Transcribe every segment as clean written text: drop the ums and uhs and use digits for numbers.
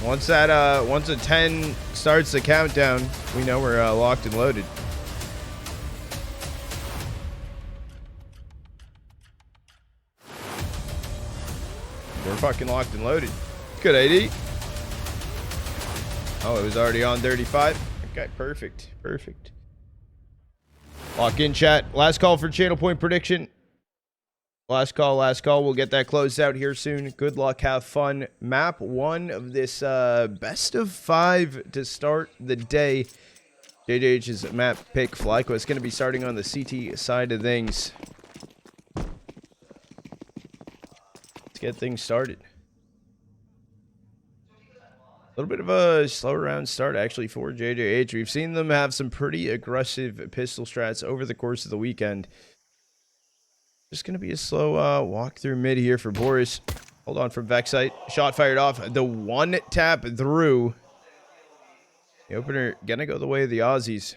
Once a 10 starts the countdown, we know we're locked and loaded. We're fucking locked and loaded. Good AD. Oh, it was already on 35. Okay, perfect. Perfect. Lock in, chat. Last call for channel point prediction. Last call, last call. We'll get that closed out here soon. Good luck. Have fun. Map 1 of this best of 5 to start the day. JJH's map pick, FlyQuest, going to be starting on the CT side of things. Let's get things started. A little bit of a slow round start, actually, for JJH. We've seen them have some pretty aggressive pistol strats over the course of the weekend. Just going to be a slow walk through mid here for BOROS. Hold on from Vexite. Shot fired off. The one tap through. The opener going to go the way of the Aussies.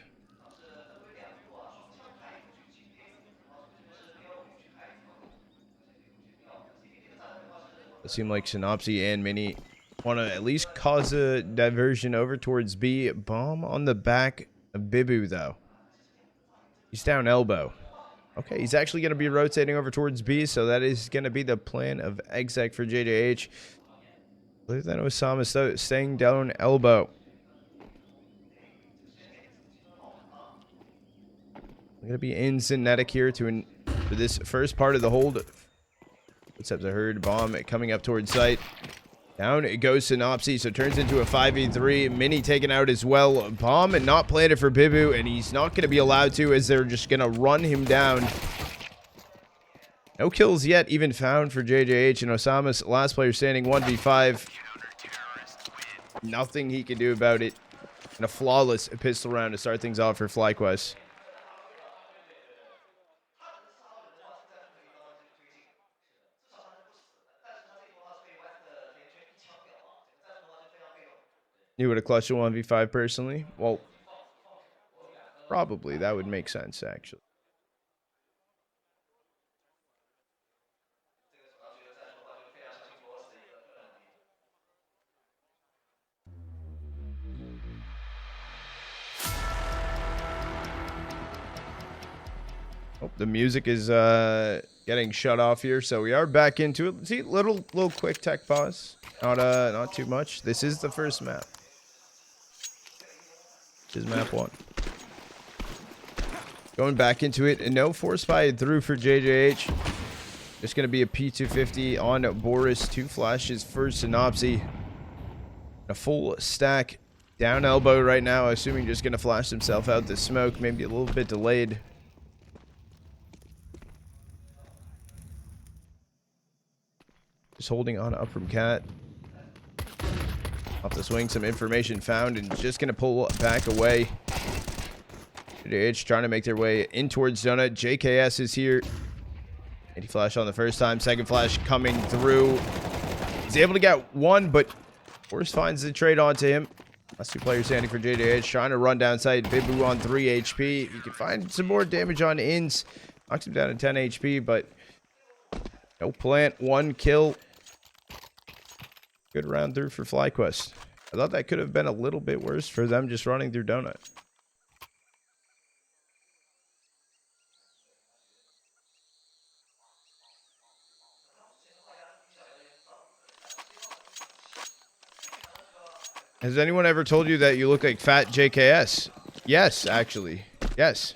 It seemed like sinnopsyy and Mini want to at least cause a diversion over towards B. Bomb on the back of Bibu, though. He's down elbow. Okay, he's actually going to be rotating over towards B, so that is going to be the plan of exec for JJH. I believe that Osama staying down elbow. Going to be in nettik here for this first part of the hold. Footsteps are heard. Bomb coming up towards site. Down it goes sinnopsyy, so turns into a 5v3. Mini taken out as well. Bomb and not planted for Bibu, and he's not going to be allowed to as they're just going to run him down. No kills yet even found for JJH, and Osama's last player standing 1v5. Nothing he can do about it. And a flawless pistol round to start things off for FlyQuest. You would have clutched a 1v5 personally? Well, probably. That would make sense, actually. Oh, the music is getting shut off here, so we are back into it. See, little quick tech pause. Not too much. This is the first map. This is map 1. Going back into it, and no force fired through for JJH. Just going to be a P250 on BOROS. 2 flashes for sinnopsyy. A full stack down elbow right now, assuming just going to flash himself out the smoke. Maybe a little bit delayed. Just holding on up from Cat. Off the swing, some information found, and just going to pull back away. JJH trying to make their way in towards Donut. JKS is here. Anti-flash on the first time. Second flash coming through. He's able to get one, but BOROS finds the trade onto him. Last 2 players standing for JJH. Trying to run down side. Bibu on 3 HP. You can find some more damage on ins. Knocks him down to 10 HP, but no plant. 1 kill. Good round through for FlyQuest. I thought that could have been a little bit worse for them just running through Donut. Has anyone ever told you that you look like fat JKS? Yes, actually. Yes.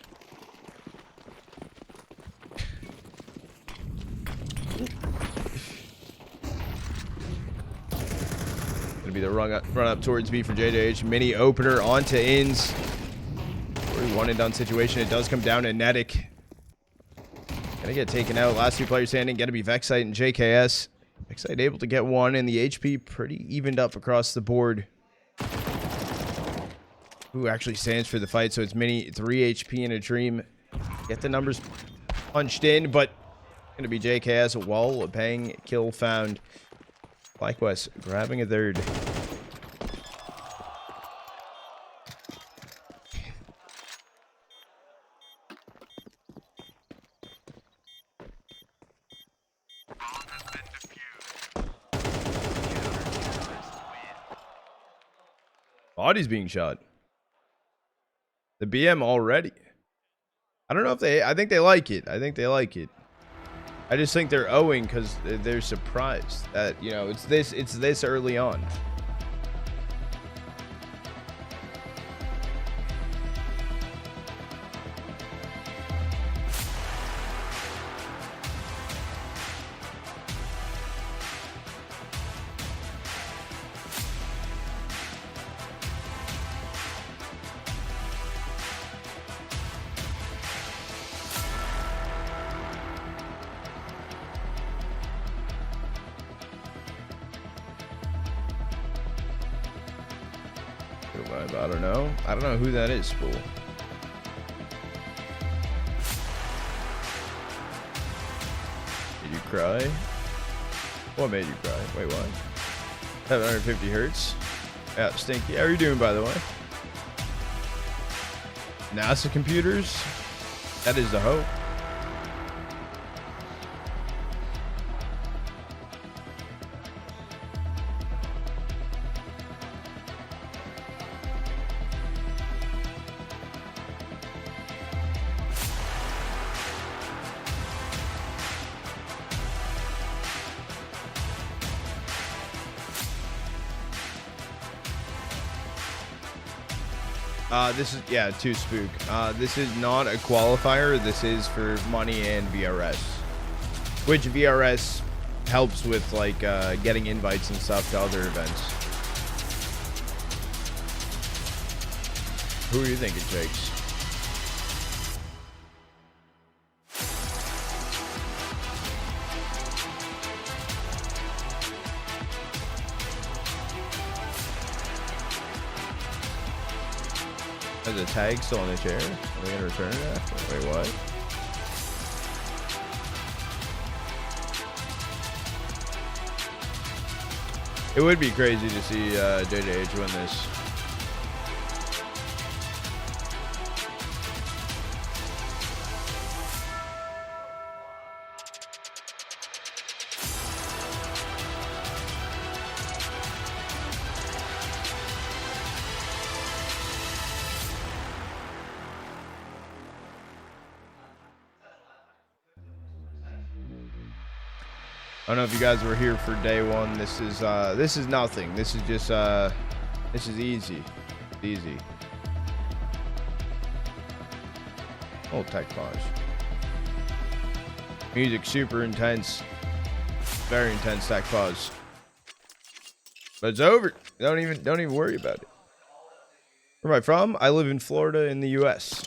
Gonna be the run up towards B for JJH. Mini opener onto ins. Very one and done situation. It does come down to nettik. Gonna get taken out. Last 2 players standing. Gonna be Vexite and JKS. Vexite able to get 1, and the HP pretty evened up across the board. Who actually stands for the fight? So it's Mini 3 HP in a dream. Get the numbers punched in, but gonna be JKS. Wall bang kill found. FlyQuest grabbing a 3rd. Body's being shot. The BM already. I don't know if they... I think they like it. I think they like it. I just think they're owing because they're surprised that, you know, it's this early on. I don't know who that is, fool. Did you cry? What made you cry? Wait, what? 750 hertz? Yeah, Stinky. How are you doing, by the way? NASA computers? That is the hope. This is, yeah, too spook. This is not a qualifier. This is for money and VRS. Which VRS helps with, like, getting invites and stuff to other events. Who are you thinking, Jakes? Is the tag still on the chair? Are we gonna return it after? Wait, what? It would be crazy to see JiJieHao win this. I don't know if you guys were here for day one. This is nothing. This is just this is easy. Easy. Oh, tech pause. Music super intense. Very intense tech pause. But it's over. Don't even worry about it. Where am I from? I live in Florida in the US.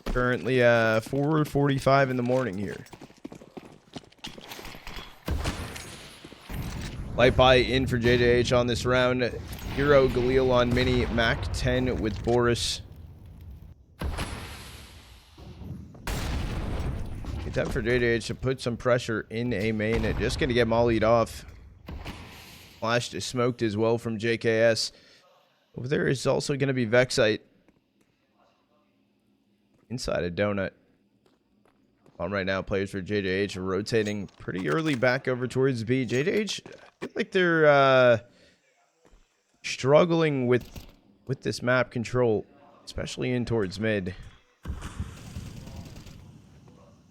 Currently 4:45 in the morning here. Light buy in for JiJieHao on this round. Hero Galil on mini. Mac 10 with BOROS. It's time for JiJieHao to put some pressure in a main. Just going to get mollied off. Flashed is smoked as well from JKS. Over there is also going to be Vexite. Inside a donut. On right now, players for JiJieHao are rotating pretty early back over towards B. JiJieHao, I feel like they're struggling with this map control, especially in towards mid.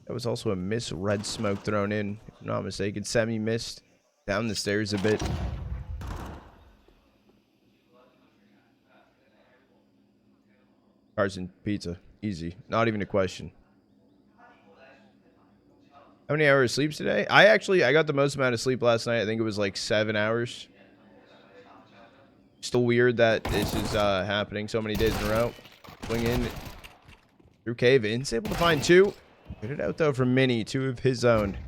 That was also a miss red smoke thrown in, if I'm not mistaken. Semi-missed down the stairs a bit. Carson, pizza. Easy. Not even a question. How many hours of sleep today? I got the most amount of sleep last night. I think it was like 7 hours. Still weird that this is happening so many days in a row. Swing in through cave in. Able to find two. Get it out though from Mini. Two of his own.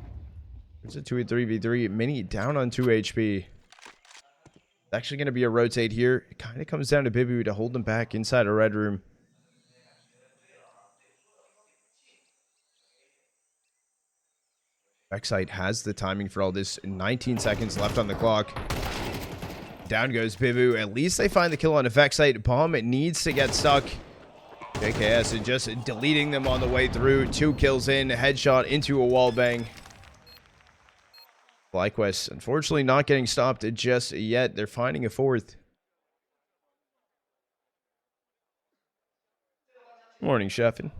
There's a 2v3v3. Mini down on 2 HP. It's actually going to be a rotate here. It kind of comes down to Bibu to hold them back inside a red room. Vexite has the timing for all this. 19 seconds left on the clock. Down goes Bibu. At least they find the kill on a Vexite bomb. It needs to get stuck. JKS is just deleting them on the way through. 2 kills in. Headshot into a wall bang. FlyQuest, unfortunately, not getting stopped just yet. They're finding a fourth. Morning, Chefin.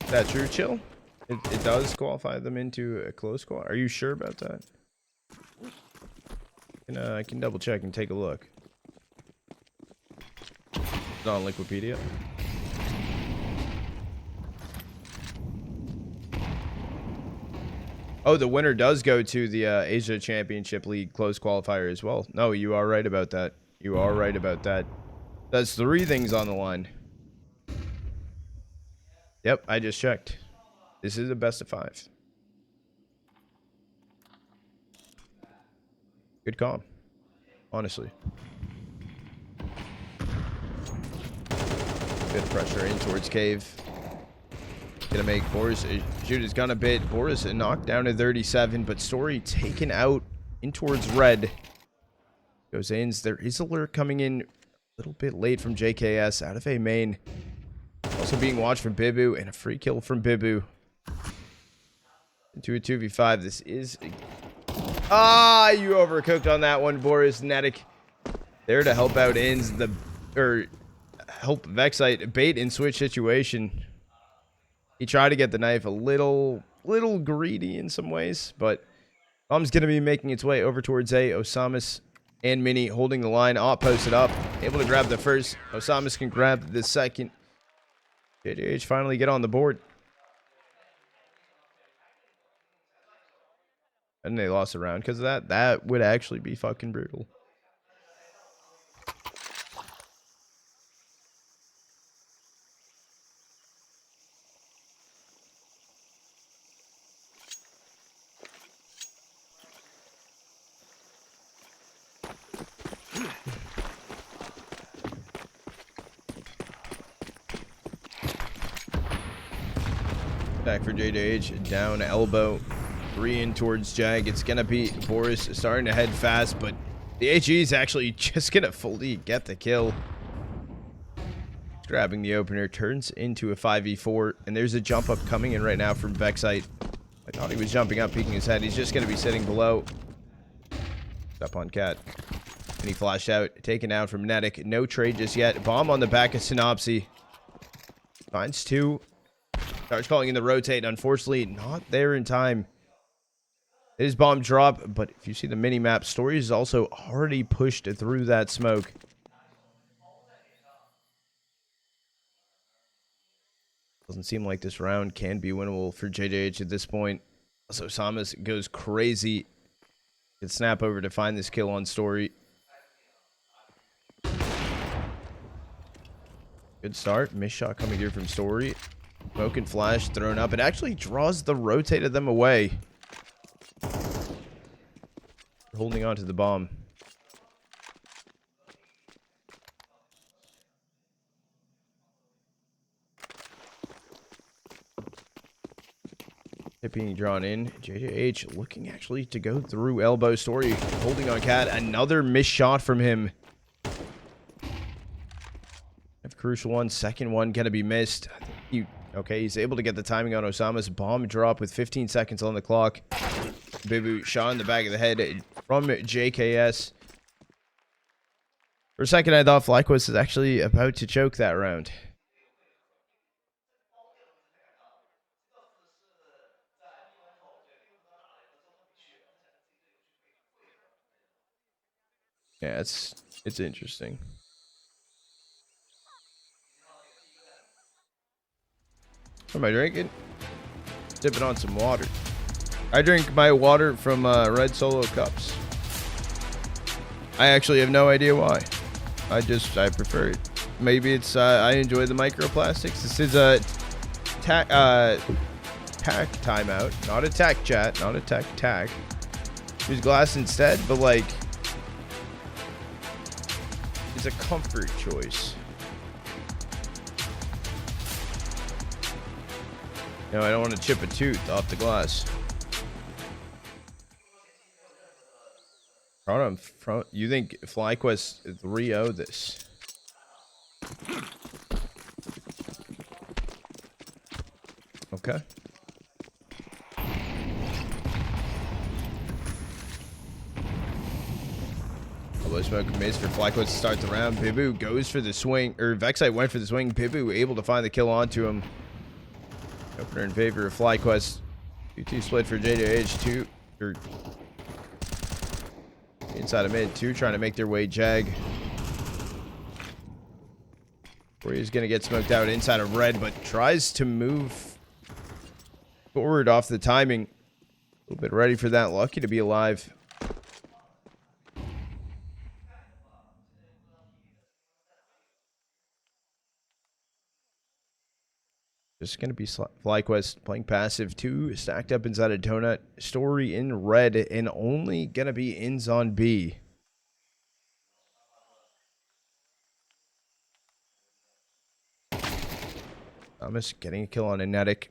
Is that true, Chill? It does qualify them into a close qual. Are you sure about that? I can double check and take a look. It's on Wikipedia. Oh, the winner does go to the Asia Championship League close qualifier as well. No, you are right about that. You are right about that. That's 3 things on the line. Yep, I just checked. This is a best of 5. Good call. Honestly. Bit of pressure in towards Cave. Gonna make Boros shoot his gun a bit. Boros knocked down to 37, but Story taken out in towards red. Goes in. There is a lurk coming in a little bit late from JKS out of A main. Also being watched from Bibu, and a free kill from Bibu. Into a 2v5. This is... Ah, you overcooked on that one, Boros. Nettik there to help out ends the... Or help Vexite bait and switch situation. He tried to get the knife a little greedy in some ways, but Bomb's going to be making its way over towards A. Osamas and Mini holding the line. Op posted up. Able to grab the first. Osamas can grab the second. JiJieHao finally get on the board. And they lost a round because of that. That would actually be fucking brutal. Back for JiJieHao, down elbow, 3 in towards Jag. It's gonna be Boros starting to head fast, but the HE is actually just gonna fully get the kill. Grabbing the opener, turns into a 5v4, and there's a jump up coming in right now from Vexite. I thought he was jumping up, peeking his head. He's just gonna be sitting below. Up on Cat. And he flashed out, taken out from nettik. No trade just yet. Bomb on the back of sinnopsyy. Finds 2. Starts calling in the rotate. Unfortunately, not there in time. His bomb drop, but if you see the mini map, Story is also already pushed through that smoke. Doesn't seem like this round can be winnable for JiJieHao at this point. Also, Samus goes crazy. Can snap over to find this kill on Story. Good start. Miss shot coming here from Story. Smoke and flash thrown up. It actually draws the rotate of them away. Holding on to the bomb. It being drawn in. JiJieHao looking actually to go through elbow. Story holding on Cat. Another missed shot from him. A crucial one. Second one gonna be missed. Okay, he's able to get the timing on Osama's bomb drop with 15 seconds on the clock. Bibu shot in the back of the head from JKS. For a second, I thought FlyQuest is actually about to choke that round. Yeah, it's interesting. What am I drinking? Dipping on some water. I drink my water from red Solo cups. I actually have no idea why. I prefer it. Maybe it's I enjoy the microplastics. This is a tack timeout, not a tack chat, not a tack. Use glass instead, but like it's a comfort choice. No, I don't want to chip a tooth off the glass. You think FlyQuest 3-0 this? Okay. Elbow smoke miss for FlyQuest to start the round. Bibu goes for the swing, or Vexite went for the swing. Bibu able to find the kill onto him. Opener in favor of FlyQuest. 2-2 split for JiJieHao. 2 or inside of mid. 2 trying to make their way Jag. Warrior's going to get smoked out inside of red, but tries to move forward off the timing. A little bit ready for that. Lucky to be alive. Just going to be FlyQuest playing passive. 2 stacked up inside of donut. Story in red and only going to be ins on B. Thomas getting a kill on a nettik.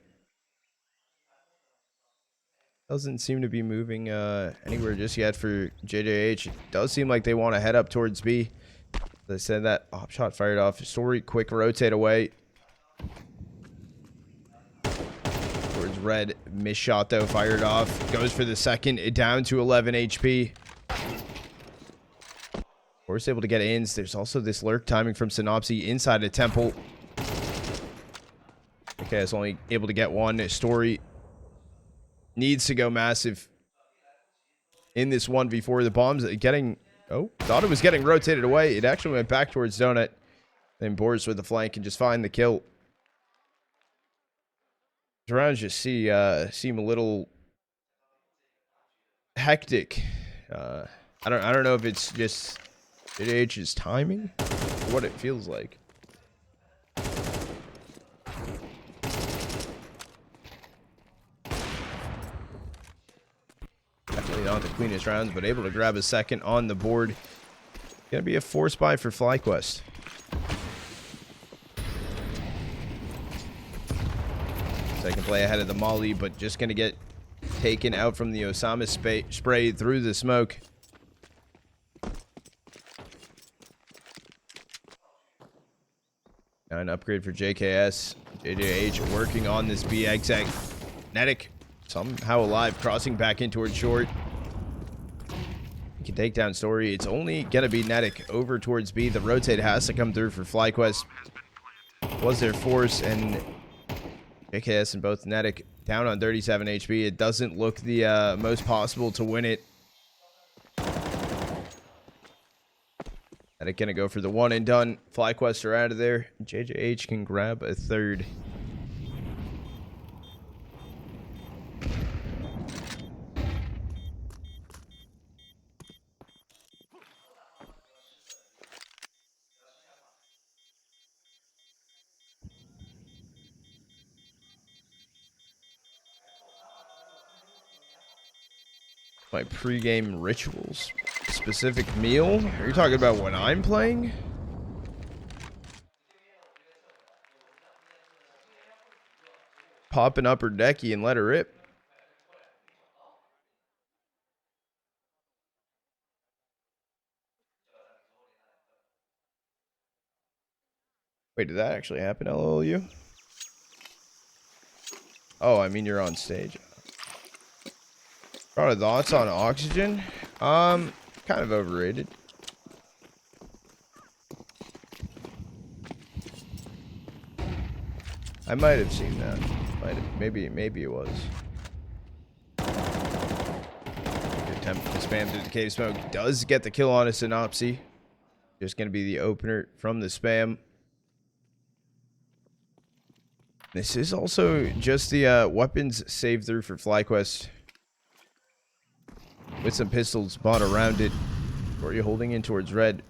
Doesn't seem to be moving anywhere just yet for JiJieHao. It does seem like they want to head up towards B. As I said, that op shot fired off. Story quick rotate away. Towards red. Miss shot though, fired off. Goes for the second. Down to 11 HP. Force able to get ins. There's also this lurk timing from sinnopsyy inside a temple. Okay, it's only able to get one. Story needs to go massive in this 1v4. The bomb's getting... Oh, thought it was getting rotated away. It actually went back towards donut. Then BOROS with the flank and just find the kill. These rounds just seem a little hectic. I don't know if it's just JiJieHao's timing or what it feels like. Definitely not the cleanest rounds, but able to grab a second on the board. Gonna be a force buy for FlyQuest. Second play ahead of the Molly, but just gonna get taken out from the Osama spray through the smoke. Now an upgrade for JKS. JiJieHao working on this B exec. nettik somehow alive, crossing back in towards short. He can take down Story. It's only gonna be nettik over towards B. The rotate has to come through for FlyQuest. Was their force, and JKS and both nettik down on 37 HP. It doesn't look the most possible to win it. nettik gonna go for the one and done. FlyQuest are out of there. JiJieHao can grab a third. My pregame rituals. Specific meal? Are you talking about when I'm playing? Pop an upper decky and let her rip. Wait, did that actually happen, LOLU? Oh, I mean you're on stage. Got thoughts on oxygen? Kind of overrated. I might have seen that. Maybe it was. Good attempt to spam through the cave smoke. Does get the kill on a sinnopsyy. Just gonna be the opener from the spam. This is also just the weapons save through for FlyQuest. With some pistols bought around it. Story holding in towards red.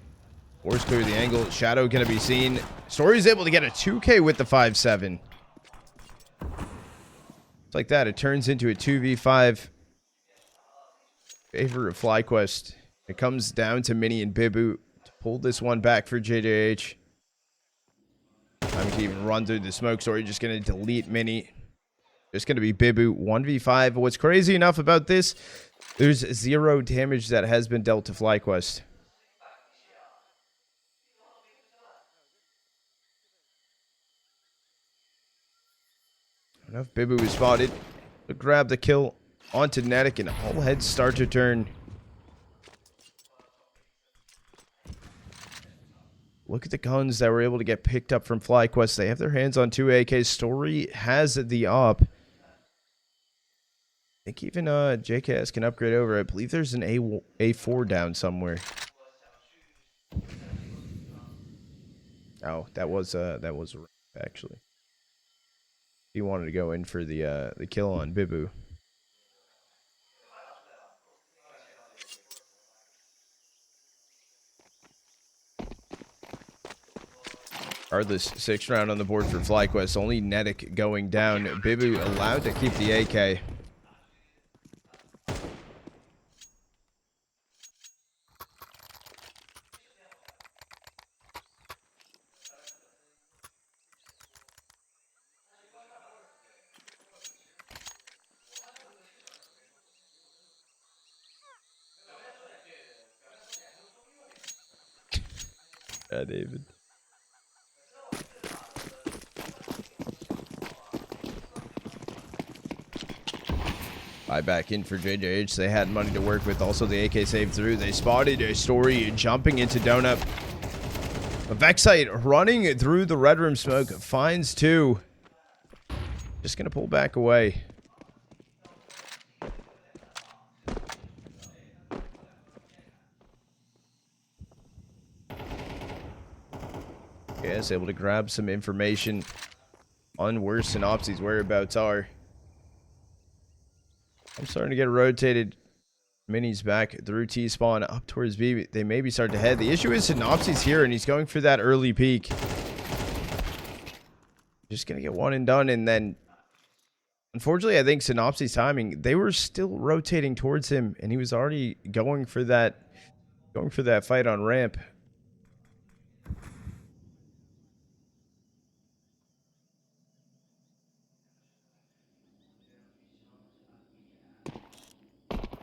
Force clear the angle. Shadow gonna be seen. Story's able to get a 2K with the 5-7. It's like that. It turns into a 2v5. Favor of FlyQuest. It comes down to Mini and Bibu to pull this one back for JiJieHao. Time to even run through the smoke. Story just gonna delete Mini. Just gonna be Bibu 1v5. What's crazy enough about this? There's 0 damage that has been dealt to FlyQuest. Enough Bibu is spotted to grab the kill onto nettik, and all heads start to turn. Look at the guns that were able to get picked up from FlyQuest. They have their hands on 2 AKs. Story has the op. I think even JKS can upgrade over. I believe there's an A4 down somewhere. Oh, that was a ramp, actually. He wanted to go in for the kill on Bibu. Regardless, 6th round on the board for FlyQuest. Only nettik going down. Bibu allowed to keep the AK. Yeah, David. Back in for JiJieHao. They had money to work with. Also, the AK saved through. They spotted a Story jumping into Donut. A Vexite running through the red room smoke. Finds 2. Just going to pull back away. Yes, able to grab some information on where Sinnopsyy's whereabouts are. I'm starting to get rotated. Minis back through T-spawn up towards B. They maybe start to head. The issue is Sinnopsyy's here, and he's going for that early peek. Just going to get one and done, and then... Unfortunately, I think Sinnopsyy's timing, they were still rotating towards him, and he was already going for that fight on ramp.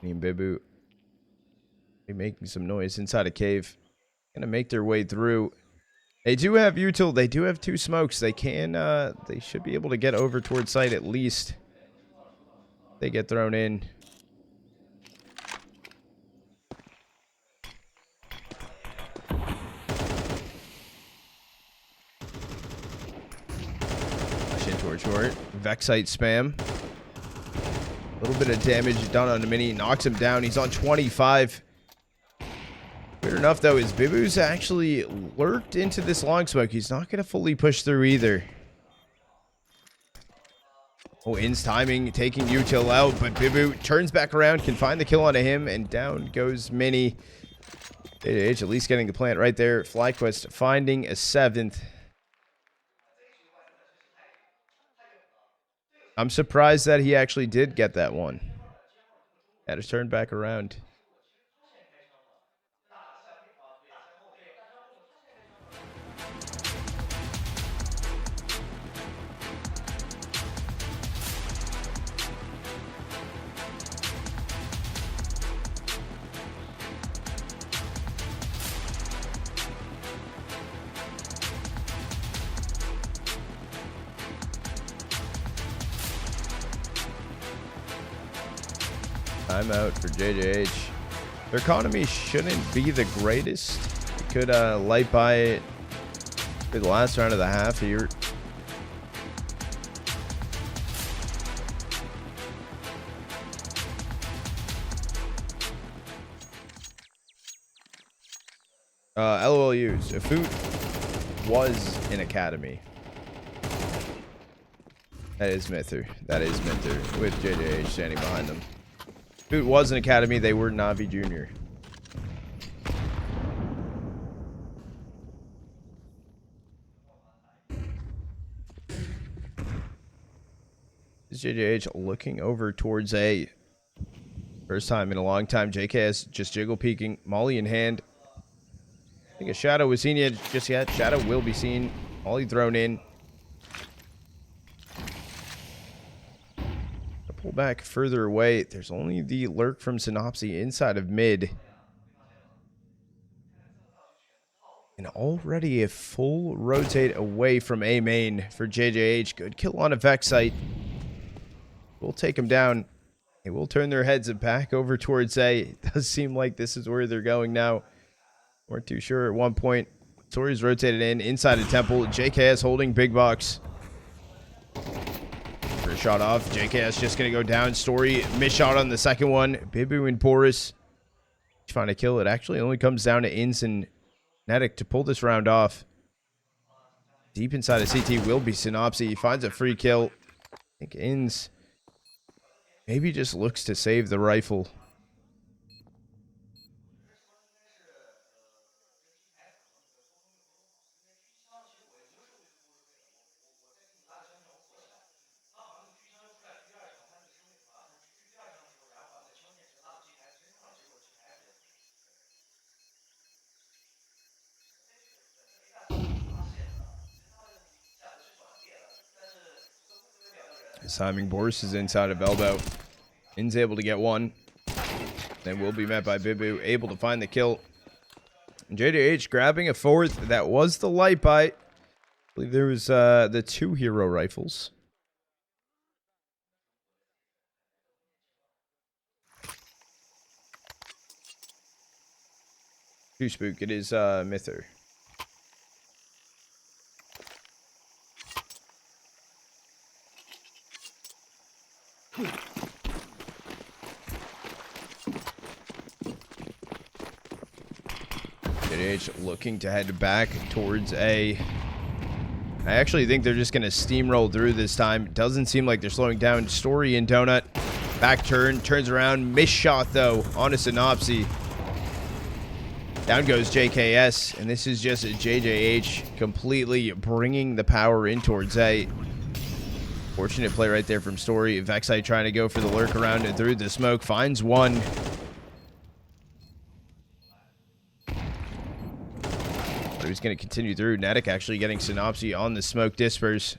And Bibu making some noise inside a cave. Gonna make their way through. They do have util. They do have 2 smokes. They can they should be able to get over towards site at least. They get thrown in. Flash in towards short. Vexite spam. A little bit of damage done on the mini. Knocks him down. He's on 25. Weird enough, though, is Bibu's actually lurked into this long smoke. He's not going to fully push through either. Oh, In's timing, taking util out, but Bibu turns back around, can find the kill onto him, and down goes Mini. JiJieHao at least getting the plant right there. FlyQuest finding a 7th. I'm surprised that he actually did get that one. Had to turn back around. Timeout for JiJieHao. Their economy shouldn't be the greatest. It could light by it for the last round of the half here. LOLUs. Food was an academy. That is Mither. That is Mither with JiJieHao standing behind them. It was an academy. They were Navi Junior. Is JiJieHao looking over towards A? First time in a long time. JKS just jiggle peeking. Molly in hand. I think a shadow was seen yet just yet. Shadow will be seen. Molly thrown in. Pull back further away. There's only the lurk from Sinnopsyy inside of mid. And already a full rotate away from A main for JiJieHao. Good kill on a Vexite. We'll take them down. They will turn their heads back over towards A. It does seem like this is where they're going now. Weren't too sure at one point. Tori's rotated in inside a temple. JKS holding big box. First shot off. JKS just going to go down. Story missed shot on the second one. Bibu and BOROS trying to kill it. Actually only comes down to Ins and nettik to pull this round off. Deep inside of CT will be sinnopsyy. He finds a free kill. I think Ins maybe just looks to save the rifle. Timing BOROS is inside of elbow. In's able to get one. Then will be met by Bibu, able to find the kill. And JiJieHao grabbing a fourth. That was the light bite. I believe there was the 2 hero rifles. Too spook. It is Mither. JiJieHao looking to head back towards A. I actually think they're just going to steamroll through this time. It doesn't seem like they're slowing down. Story and Donut. Back turn. Turns around. Missed shot, though, on a sinnopsyy. Down goes JKS. And this is just a JiJieHao completely bringing the power in towards A. Fortunate play right there from Story. Vexite trying to go for the lurk around and through the smoke. Finds one. But he's going to continue through. nettik actually getting sinnopsyy on the smoke disperse.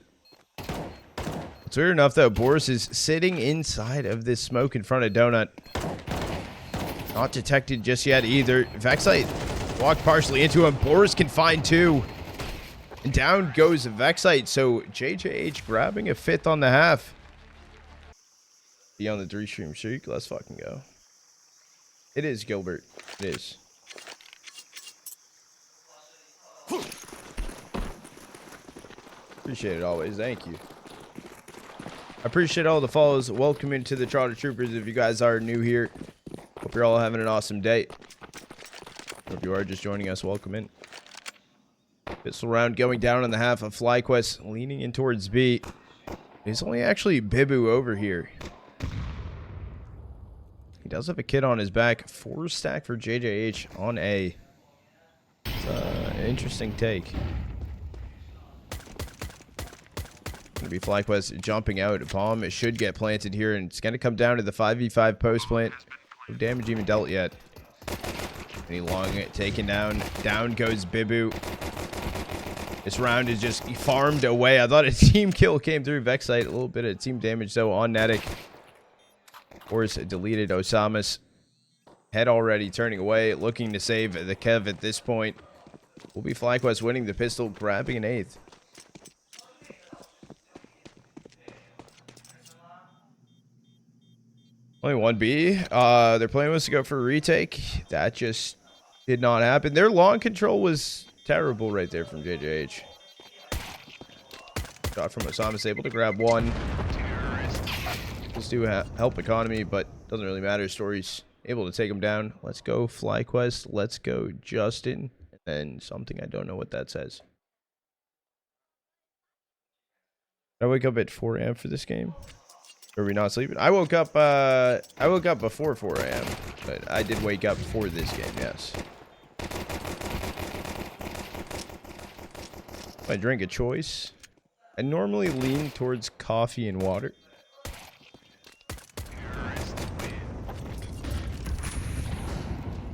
It's weird enough, though. BOROS is sitting inside of this smoke in front of Donut. Not detected just yet either. Vexite walked partially into him. BOROS can find 2. And down goes Vexite. So JiJieHao grabbing a 5th on the half. Be on the 3-stream streak. Let's fucking go. It is Gilbert. It is. Appreciate it always. Thank you. I appreciate all the follows. Welcome into the Trotter Troopers if you guys are new here. Hope you're all having an awesome day. If you are just joining us, welcome in. Pistol round going down on the half of FlyQuest, leaning in towards B. It's only actually Bibu over here. He does have a kid on his back. 4 stack for JiJieHao on A. It's an interesting take. Going to be FlyQuest jumping out. A bomb. It should get planted here, and it's going to come down to the 5v5 post plant. No damage even dealt yet. Any long taken down. Down goes Bibu. This round is just farmed away. I thought a team kill came through. Vexite. A little bit of team damage, though, on nettik. Of course, deleted Osama's head already turning away. Looking to save the Kev at this point. Will be FlyQuest winning the pistol, grabbing an 8th. Only 1B. Their plan was to go for a retake. That just did not happen. Their long control was terrible right there from JiJieHao. Shot from Osama's able to grab 1. Let's do help economy, but doesn't really matter. Story's able to take him down. Let's go FlyQuest. Let's go Justin. And something I don't know what that says. Did I wake up at 4 a.m. for this game? Or are we not sleeping? I woke up before 4 a.m. But I did wake up for this game, yes. If I drink a choice, I normally lean towards coffee and water.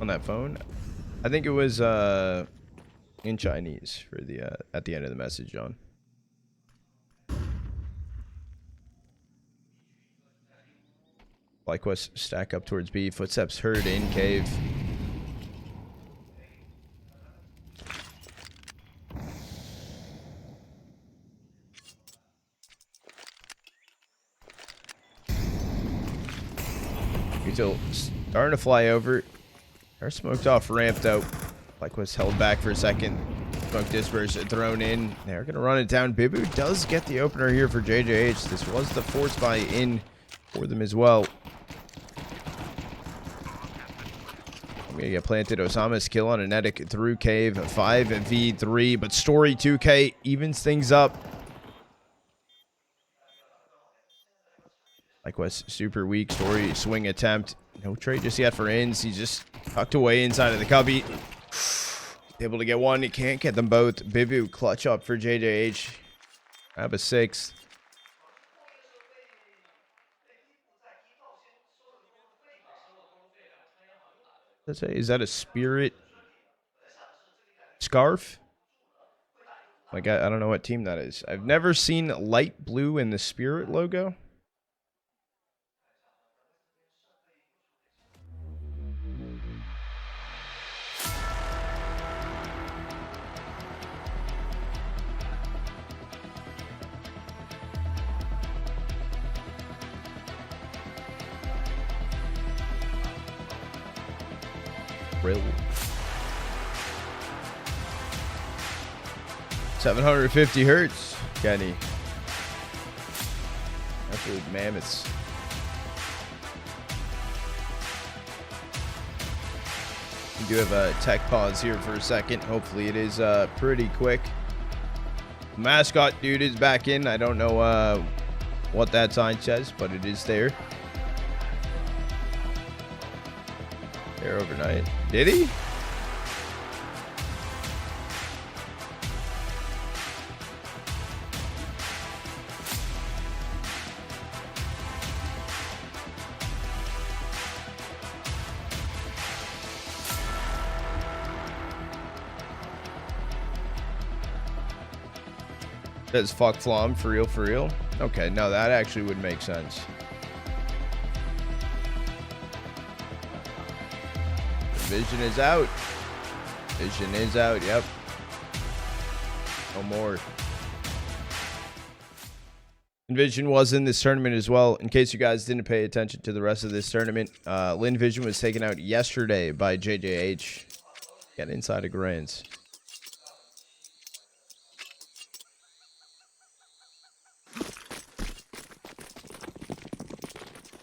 On that phone, I think it was in Chinese for the at the end of the message, John. FlyQuest stack up towards B. Footsteps heard in cave. still starting to fly over. They're smoked off ramp though. FlyQuest held back for a second. Smoke disperse thrown in. They're going to run it down. Bibu does get the opener here for JiJieHao. This was the force buy in for them as well. I'm going to get planted. Osama's kill on a nettik through cave. 5v3, but Story 2K evens things up. FlyQuest super weak. Story swing attempt. No trade just yet for ins. He's just tucked away inside of the cubby. Able to get one. He can't get them both. Bibu clutch up for JiJieHao. Have a 6th. Is that a spirit scarf? Like, I don't know what team that is. I've never seen light blue in the spirit logo. Real. 750 hertz, Kenny. Absolute mammoths. We do have a tech pause here for a second. Hopefully it is pretty quick. Mascot dude is back in. I don't know what that sign says, but it is there. There overnight. Did he? Says fuck Flom for real, for real. Okay, no, that actually would make sense. Vision is out. Vision is out. Yep. No more. Vision was in this tournament as well. In case you guys didn't pay attention to the rest of this tournament, Lin Vision was taken out yesterday by JiJieHao. Get inside of Grands.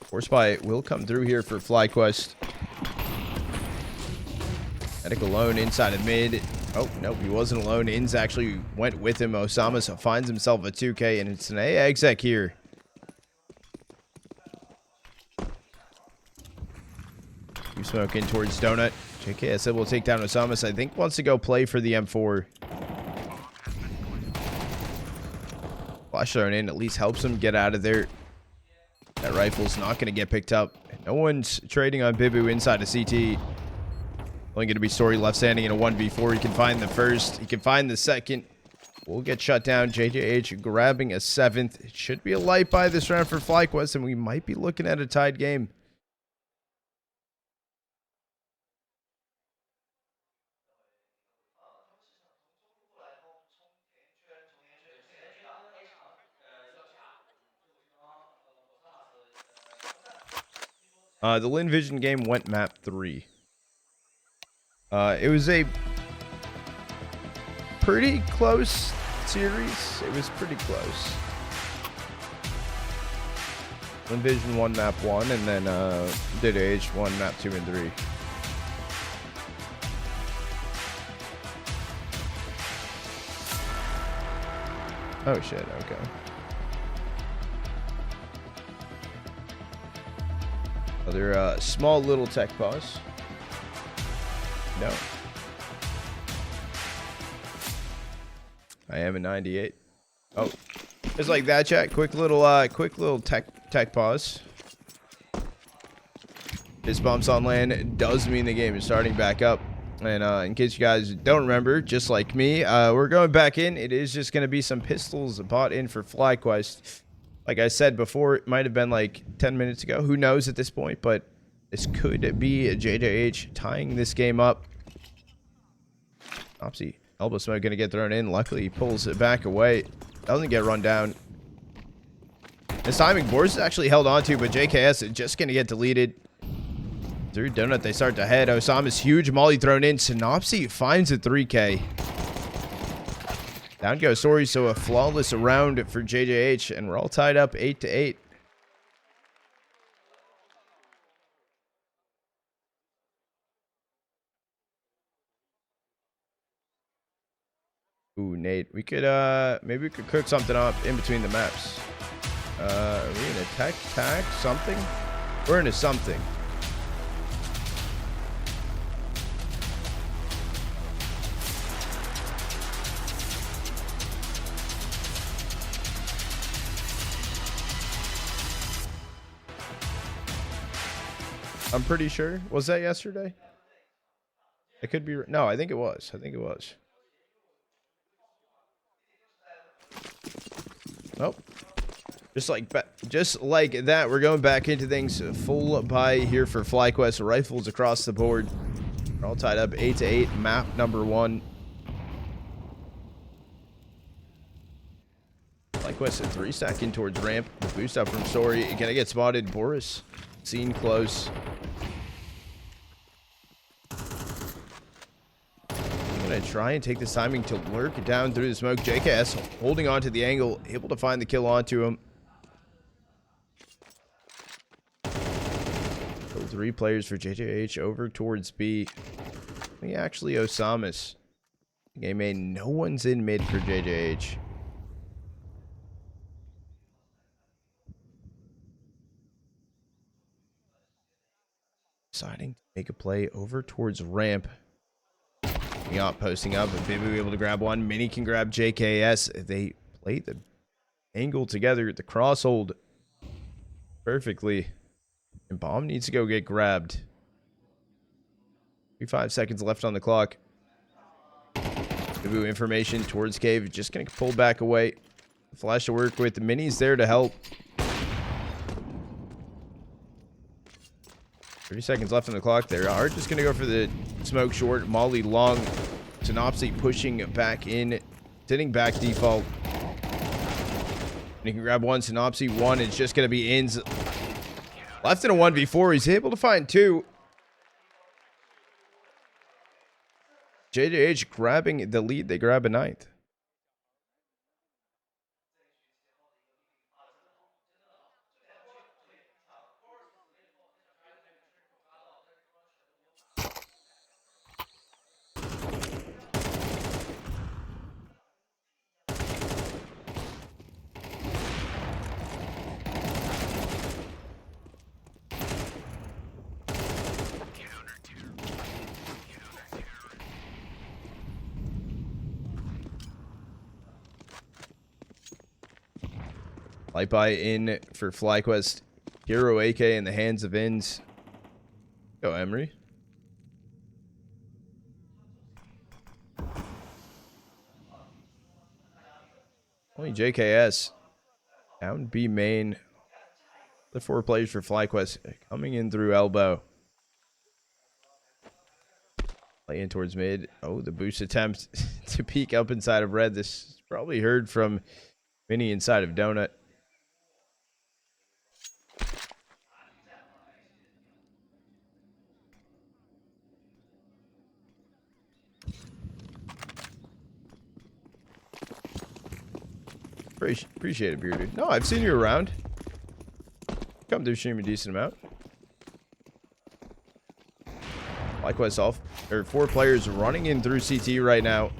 Force buy will come through here for FlyQuest. Nettik alone inside of mid. Oh, nope, he wasn't alone. Ins actually went with him. Osama finds himself a 2K, and it's an A exec here. Keep smoking towards Donut. JKS will take down Osama. I think wants to go play for the M4. Flash thrown in at least helps him get out of there. That rifle's not going to get picked up. No one's trading on Bibu inside of CT. Only going to be Story left standing in a 1v4. He can find the first. He can find the second. We'll get shut down. JiJieHao grabbing a 7th. It should be a light buy this round for FlyQuest, and we might be looking at a tied game. The Lin Vision game went map 3. It was a pretty close series. It was pretty close. Lin Vision won map 1, and then JiJieHao won map 2 and 3. Oh shit, okay. Other small little tech pause. No. I am a 98. Oh, just like that, chat. Quick little tech pause. This bumps on land does mean the game is starting back up. And in case you guys don't remember, just like me, we're going back in. It is just going to be some pistols bought in for FlyQuest. Like I said before, it might have been like 10 minutes ago. Who knows at this point, but this could be JiJieHao tying this game up. Opsy, elbow smoke going to get thrown in. Luckily, he pulls it back away. Doesn't get run down. This timing, BOROS is actually held on to, but JKS is just going to get deleted. through Donut. They start to head. Osama's huge molly thrown in. Sinnopsyy finds a 3K. Down goes Story, so a flawless round for JiJieHao, and we're all tied up 8-8. Ooh, Nate, we could maybe we could cook something up in between the maps. Are we in a tech tag something? We're into something. I'm pretty sure. Was that yesterday? It could be. No, I think it was. I think it was. Nope. Just like that, we're going back into things. Full buy here for FlyQuest. Rifles across the board. We're all tied up 8-8. Map number 1. FlyQuest at 3 stacking towards ramp. The boost up from Story. Gonna get spotted. BOROS seen close. Gonna try and take this timing to lurk down through the smoke. JKS holding on to the angle, able to find the kill onto him. So 3 players for JiJieHao over towards B. Actually, Osama's. Game A, no one's in mid for JiJieHao. Deciding to make a play over towards ramp. Posting up, and Bibu able to grab one. Mini can grab JKS. They play the angle together, the cross hold perfectly. And Bomb needs to go get grabbed. 5 seconds left on the clock. Bibu information towards cave. Just going to pull back away. Flash to work with. The Mini's there to help. 30 seconds left on the clock. They are just going to go for the smoke short. Molly long. Sinnopsyy pushing back in. Sitting back default. And he can grab one. Sinnopsyy one. It's just going to be ins. Left in a 1v4. He's able to find 2. JiJieHao grabbing the lead. They grab a 9th. Light buy in for FlyQuest. Hero AK in the hands of ins. Go, Emery. Only JKS. Down B main. The 4 players for FlyQuest coming in through elbow. Play in towards mid. Oh, the boost attempt to peek up inside of red. This is probably heard from Mini inside of Donut. Appreciate it, Bearded. No, I've seen you around. Come through stream a decent amount. Likewise, all or 4 players running in through CT right now.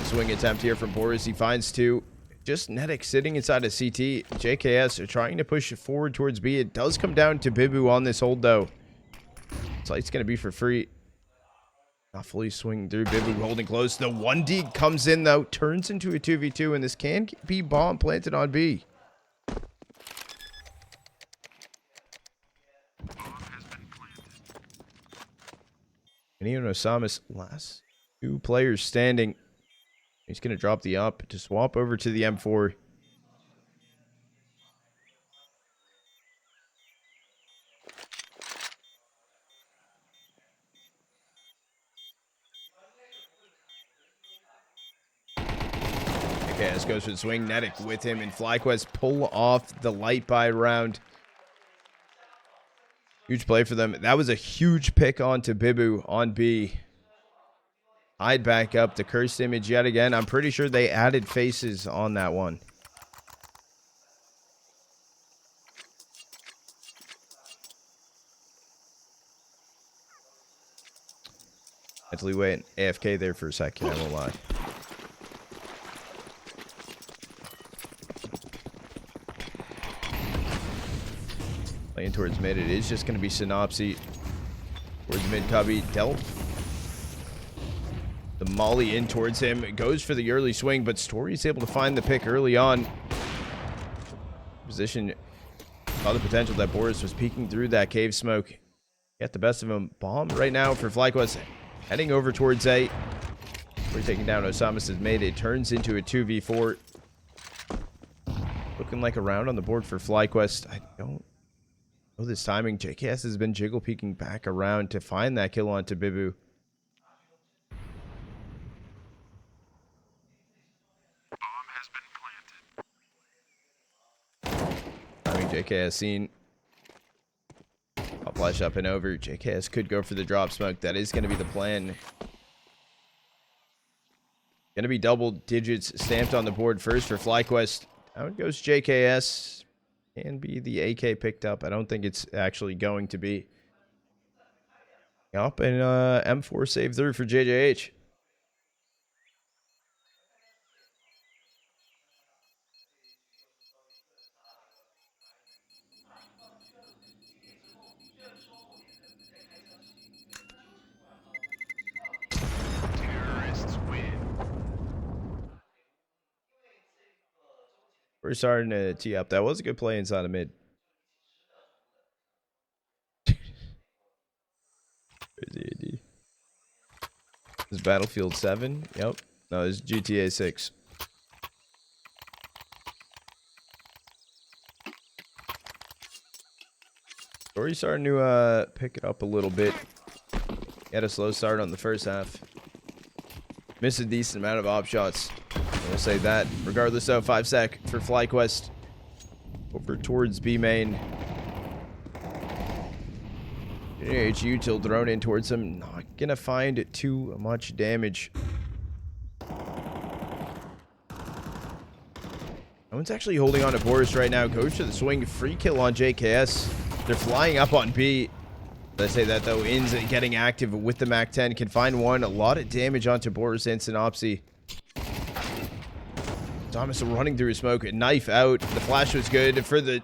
Swing attempt here from BOROS. He finds 2. Just nettik sitting inside of CT. JKS are trying to push it forward towards B. It does come down to Bibu on this hold, though. Sight's going to be for free. Not fully swinging through. Bibu holding close. The 1D comes in, though. Turns into a 2v2, and this can be bomb planted on B. And even Osama's last 2 players standing. He's going to drop the up to swap over to the M4. Okay, this goes for the swing. nettik with him, and FlyQuest pull off the light buy round. Huge play for them. That was a huge pick onto Bibu on B. I'd back up the cursed image yet again. I'm pretty sure they added faces on that one. Mentally wait AFK there for a second, I won't lie. Playing towards mid, it is just going to be sinnopsyy. Towards mid cubby, dealt the molly in towards him. It goes for the early swing, but Story's able to find the pick early on. Position saw the potential that BOROS was peeking through that cave smoke. Get the best of him. Bomb right now for FlyQuest. Heading over towards A. We're taking down Osamas has made it. Turns into a 2v4. Looking like a round on the board for FlyQuest. I don't know this timing. JKS has been jiggle peeking back around to find that kill onto Bibu. JKS seen. I'll flash up and over. JKS could go for the drop smoke. That is going to be the plan. Going to be double digits stamped on the board first for FlyQuest. Down goes JKS. Can be the AK picked up. I don't think it's actually going to be. Up and M4 save through for JJH. We're starting to tee up. That was a good play inside of mid. Crazy AD. This is Battlefield 7. Yep. No, this is GTA 6. Story's starting to pick it up a little bit. He had a slow start on the first half. Missed a decent amount of op shots. We'll say that. Regardless though, 5 sec for FlyQuest. Over towards B main. JiJieHao till thrown in towards him. Not gonna find too much damage. No one's actually holding on to BOROS right now. Goes to the swing. Free kill on JKS. They're flying up on B. Let's say that though. Ins getting active with the Mac 10. Can find one. A lot of damage onto BOROS and sinnopsyy. Thomas running through his smoke. Knife out. The flash was good for the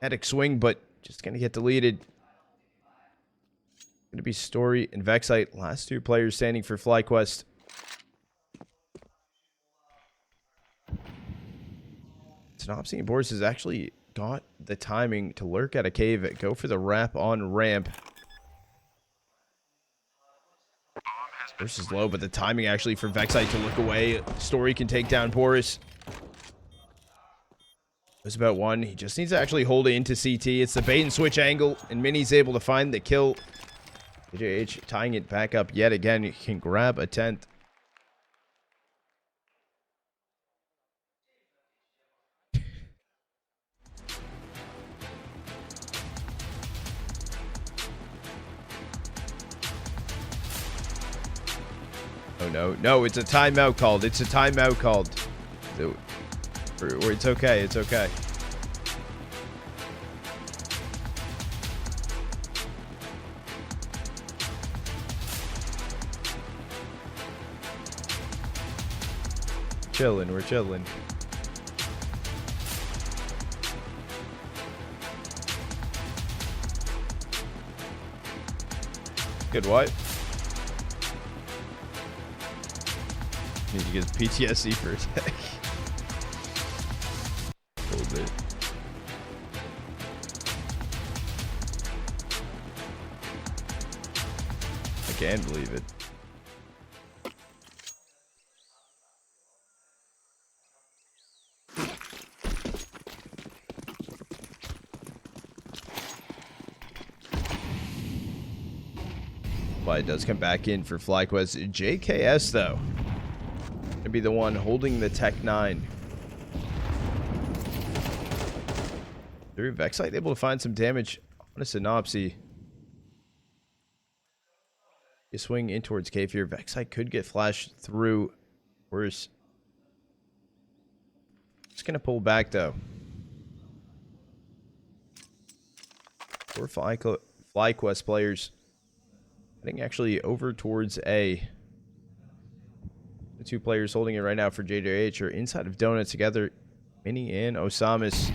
nettik swing, but just going to get deleted. Going to be Story and Vexite. Last 2 players standing for FlyQuest. sinnopsyy and BOROS has actually got the timing to lurk at a cave. Go for the wrap on ramp. BOROS is low, but the timing actually for Vexite to look away. Story can take down BOROS. There's about one. He just needs to actually hold it into CT. It's the bait and switch angle, and Mini's able to find the kill. JJH tying it back up yet again. He can grab a 10th. Oh no, no, it's a timeout called. It's a timeout called. So, it's okay, it's okay. Chilling, we're chilling. Good what? Need to get PTSD for a sec. A little bit. I can't believe it. But it does come back in for FlyQuest. JKS though. To be the one holding the Tech 9. Through Vexite able to find some damage On a sinnopsyy. You swing in towards cave here. Vexite could get flashed through. Worse. Just gonna pull back though. 4 FlyQuest players heading actually over towards A. The 2 players holding it right now for JiJieHao are inside of Donut together. Mini and Osamis.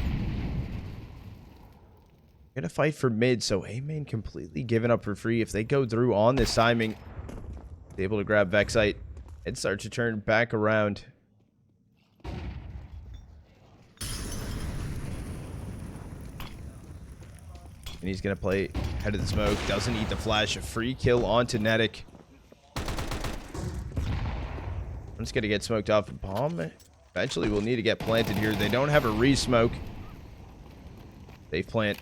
Gonna fight for mid, so A main completely given up for free. If they go through on this timing, they're able to grab Vexite and start to turn back around. And he's going to play head of the smoke. Doesn't eat the flash. A free kill onto nettik. I'm just going to get smoked off. Bomb eventually will need to get planted here. They don't have a re-smoke. Safe plant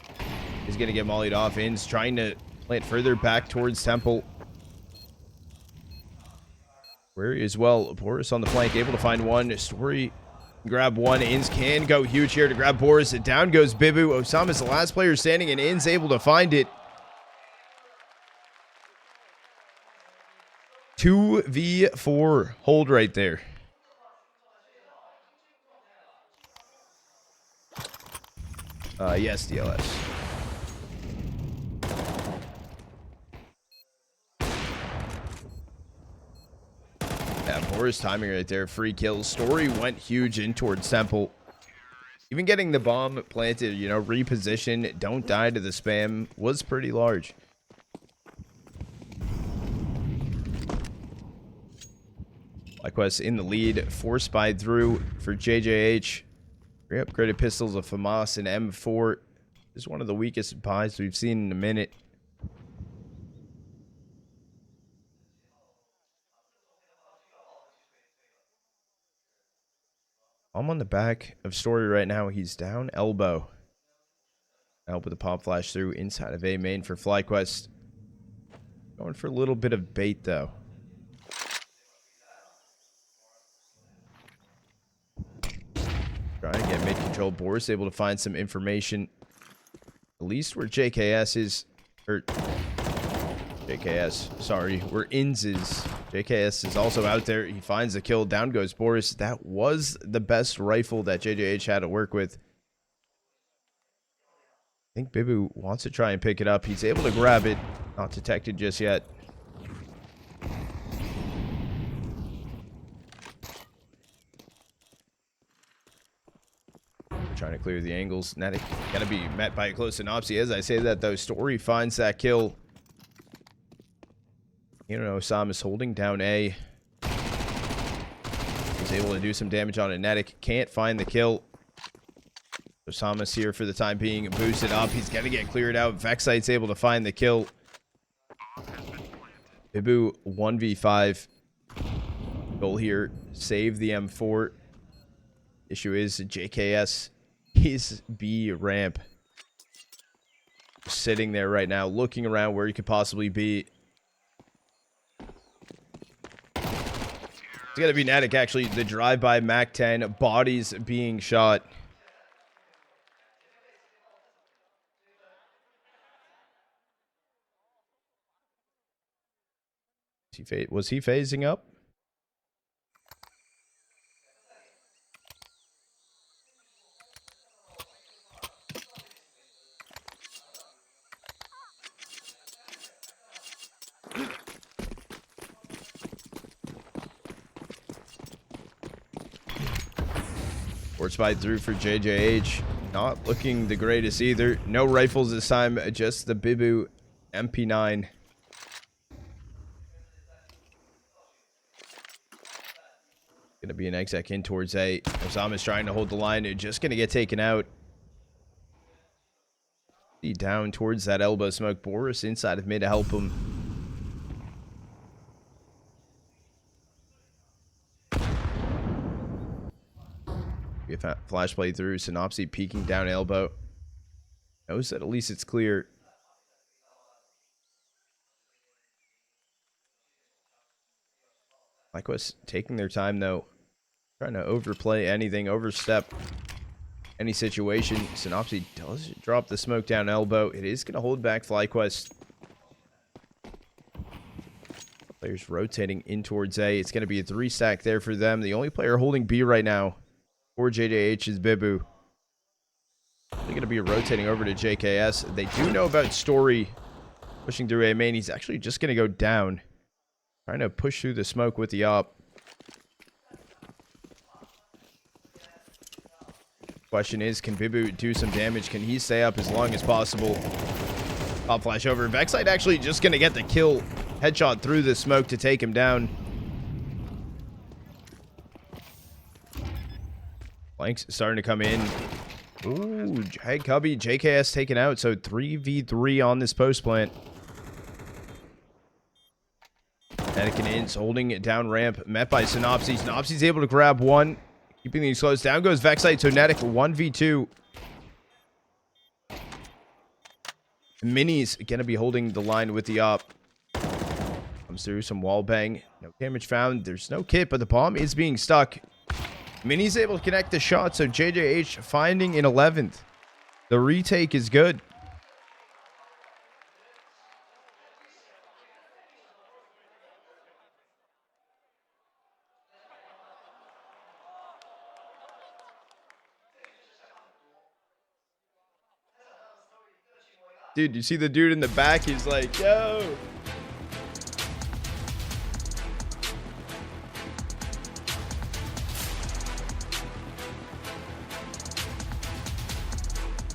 is going to get mollied off. In's trying to plant further back towards Temple. Where is, well, BOROS on the flank. Able to find one. Story grab one. Inns can go huge here to grab BOROS. Down goes Bibu. Osama is the last player standing, and Inns able to find it. 2v4 hold right there. Yes, DLS. Yeah, BOROS timing right there. Free kills. Story went huge in towards Temple. Even getting the bomb planted, you know, reposition, don't die to the spam, was pretty large. FlyQuest in the lead. 4 spied through for JiJieHao. 3 upgraded pistols of FAMAS and M4. This is one of the weakest buys we've seen in a minute. I'm on the back of Story right now. He's down elbow. Help with the pop flash through inside of A main for FlyQuest. Going for a little bit of bait though. Trying to get mid control. BOROS able to find some information. At least where JKS is. Or JKS. Sorry. Where Inns is. JKS is also out there. He finds the kill. Down goes BOROS. That was the best rifle that JiJieHao had to work with. I think Bibu wants to try and pick it up. He's able to grab it. Not detected just yet. Trying to clear the angles. nettik gotta be met by a close sinnopsyy. As I say that though, Story finds that kill. You know, Osama is holding down A. He's able to do some damage on a nettik. Can't find the kill. Osama's here for the time being. Boosted up. He's gonna get cleared out. Vexite's able to find the kill. Bibu 1v5. Goal here. Save the M4. Issue is JKS. His B ramp. Sitting there right now, looking around where he could possibly be. It's gonna be nettik actually. The drive-by Mac 10. Bodies being shot. Was he phasing up? Or spied through for JiJieHao. Not looking the greatest either. No rifles this time. Just the Bibu MP9. Gonna be an exec in towards A. Osama's trying to hold the line. They're just gonna get taken out. Down towards that elbow smoke. BOROS inside of mid to help him. We have flash play through. sinnopsyy peeking down elbow. Knows that at least it's clear. FlyQuest taking their time though. Trying to overplay anything, overstep. any situation. Sinnopsyy does drop the smoke down elbow. It is going to hold back FlyQuest. Players rotating in towards A. It's going to be a 3-stack there for them. The only player holding B right now for JJH is Bibu. They're going to be rotating over to JKS. They do know about Story pushing through A main. He's actually just going to go down. Trying to push through the smoke with the op. Question is, can Bibu do some damage? Can he stay up as long as possible? Pop flash over. Vexite actually just going to get the kill. Headshot through the smoke to take him down. Flanks starting to come in. Ooh, hey Cubby, JKS taken out. So 3v3 on this post plant. Nettik and Ints holding it down ramp. Met by Sinnopsyy. Sinnopsy's able to grab one. Keeping these close. Down goes Vexite. So Nettik 1v2. Mini's going to be holding the line with the op. Comes through some wall bang. No damage found. There's no kit, but the bomb is being stuck. Mini's able to connect the shot. So JJH finding in 11th. The retake is good. Dude, you see the dude in the back? He's like, yo.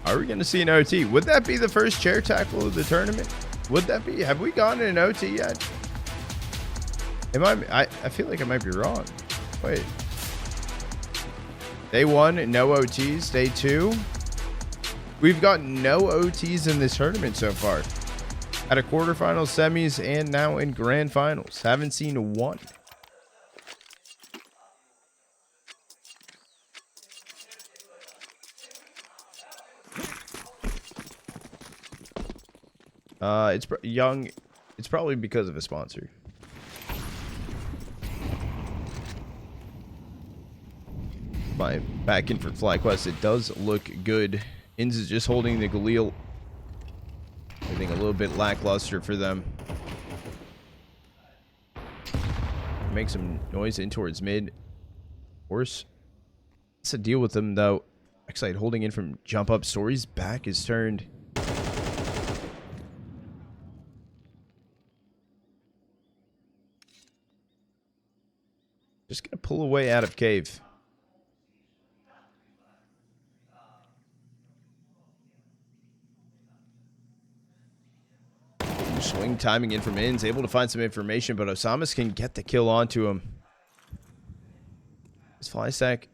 Are we going to see an OT? Would that be the first chair tackle of the tournament? Would that be? Have we gone in an OT yet? I feel like I might be wrong. Wait. Day 1, no OTs. Day 2. We've got no OTs in this tournament so far. At a quarterfinals, semis, and now in grand finals. Haven't seen one. It's young. It's probably because of a sponsor. My back in for FlyQuest. It does look good. Inns is just holding the Galil. I think a little bit lackluster for them. Make some noise in towards mid. Of course. What's the deal with them though? Vexite holding in from jump up. Story's back is turned. Just gonna pull away out of cave. Swing timing in from Inns, able to find some information, but Osamas can get the kill onto him. It's FlyQuest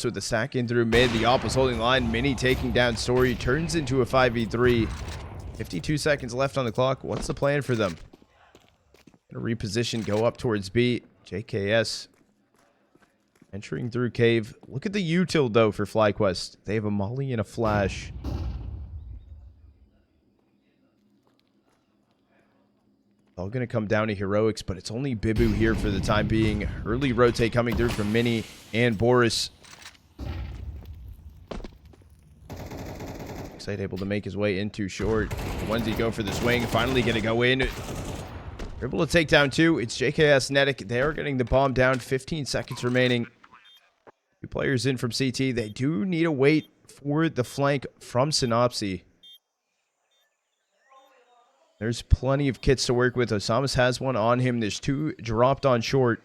with the stack in through mid. The op was holding line. Mini taking down Story. Turns into a 5v3. 52 seconds left on the clock. What's the plan for them? Gonna reposition, go up towards B. JKS entering through cave. Look at the util though for FlyQuest. They have a molly and a flash. All going to come down to heroics, but it's only Bibu here for the time being. Early rotate coming through from Mini and BOROS. Vexite able to make his way in too short. Onesie go for the swing. Finally going to go in. They're able to take down 2. It's JKS Nettik. They are getting the bomb down. 15 seconds remaining. 2 players in from CT. They do need to wait for the flank from sinnopsyy. There's plenty of kits to work with. Osamas has one on him. There's 2 dropped on short.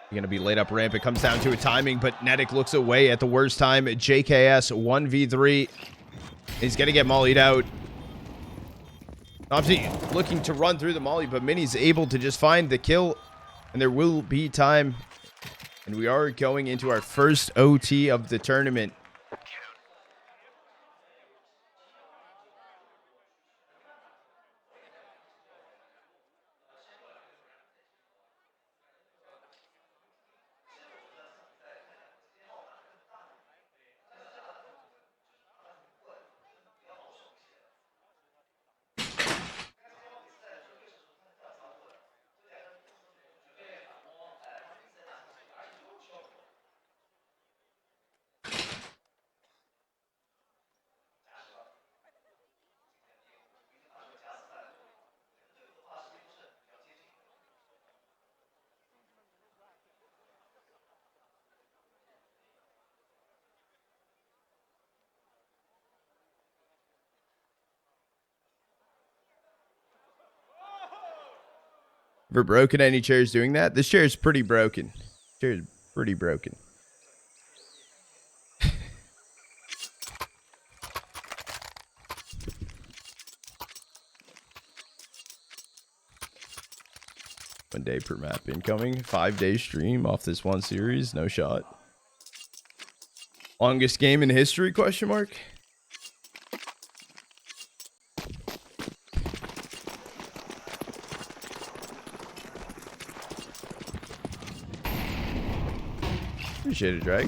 You're going to be laid up ramp. It comes down to a timing, but Nettik looks away at the worst time. JKS 1v3. He's going to get mollied out. Obviously looking to run through the molly, but Mini's able to just find the kill. And there will be time. And we are going into our first OT of the tournament. Ever broken any chairs doing that? This chair is pretty broken. This chair is pretty broken. One day per map incoming. 5-day stream off this one series. No shot. Longest game in history? Question mark. Appreciate it, Drag.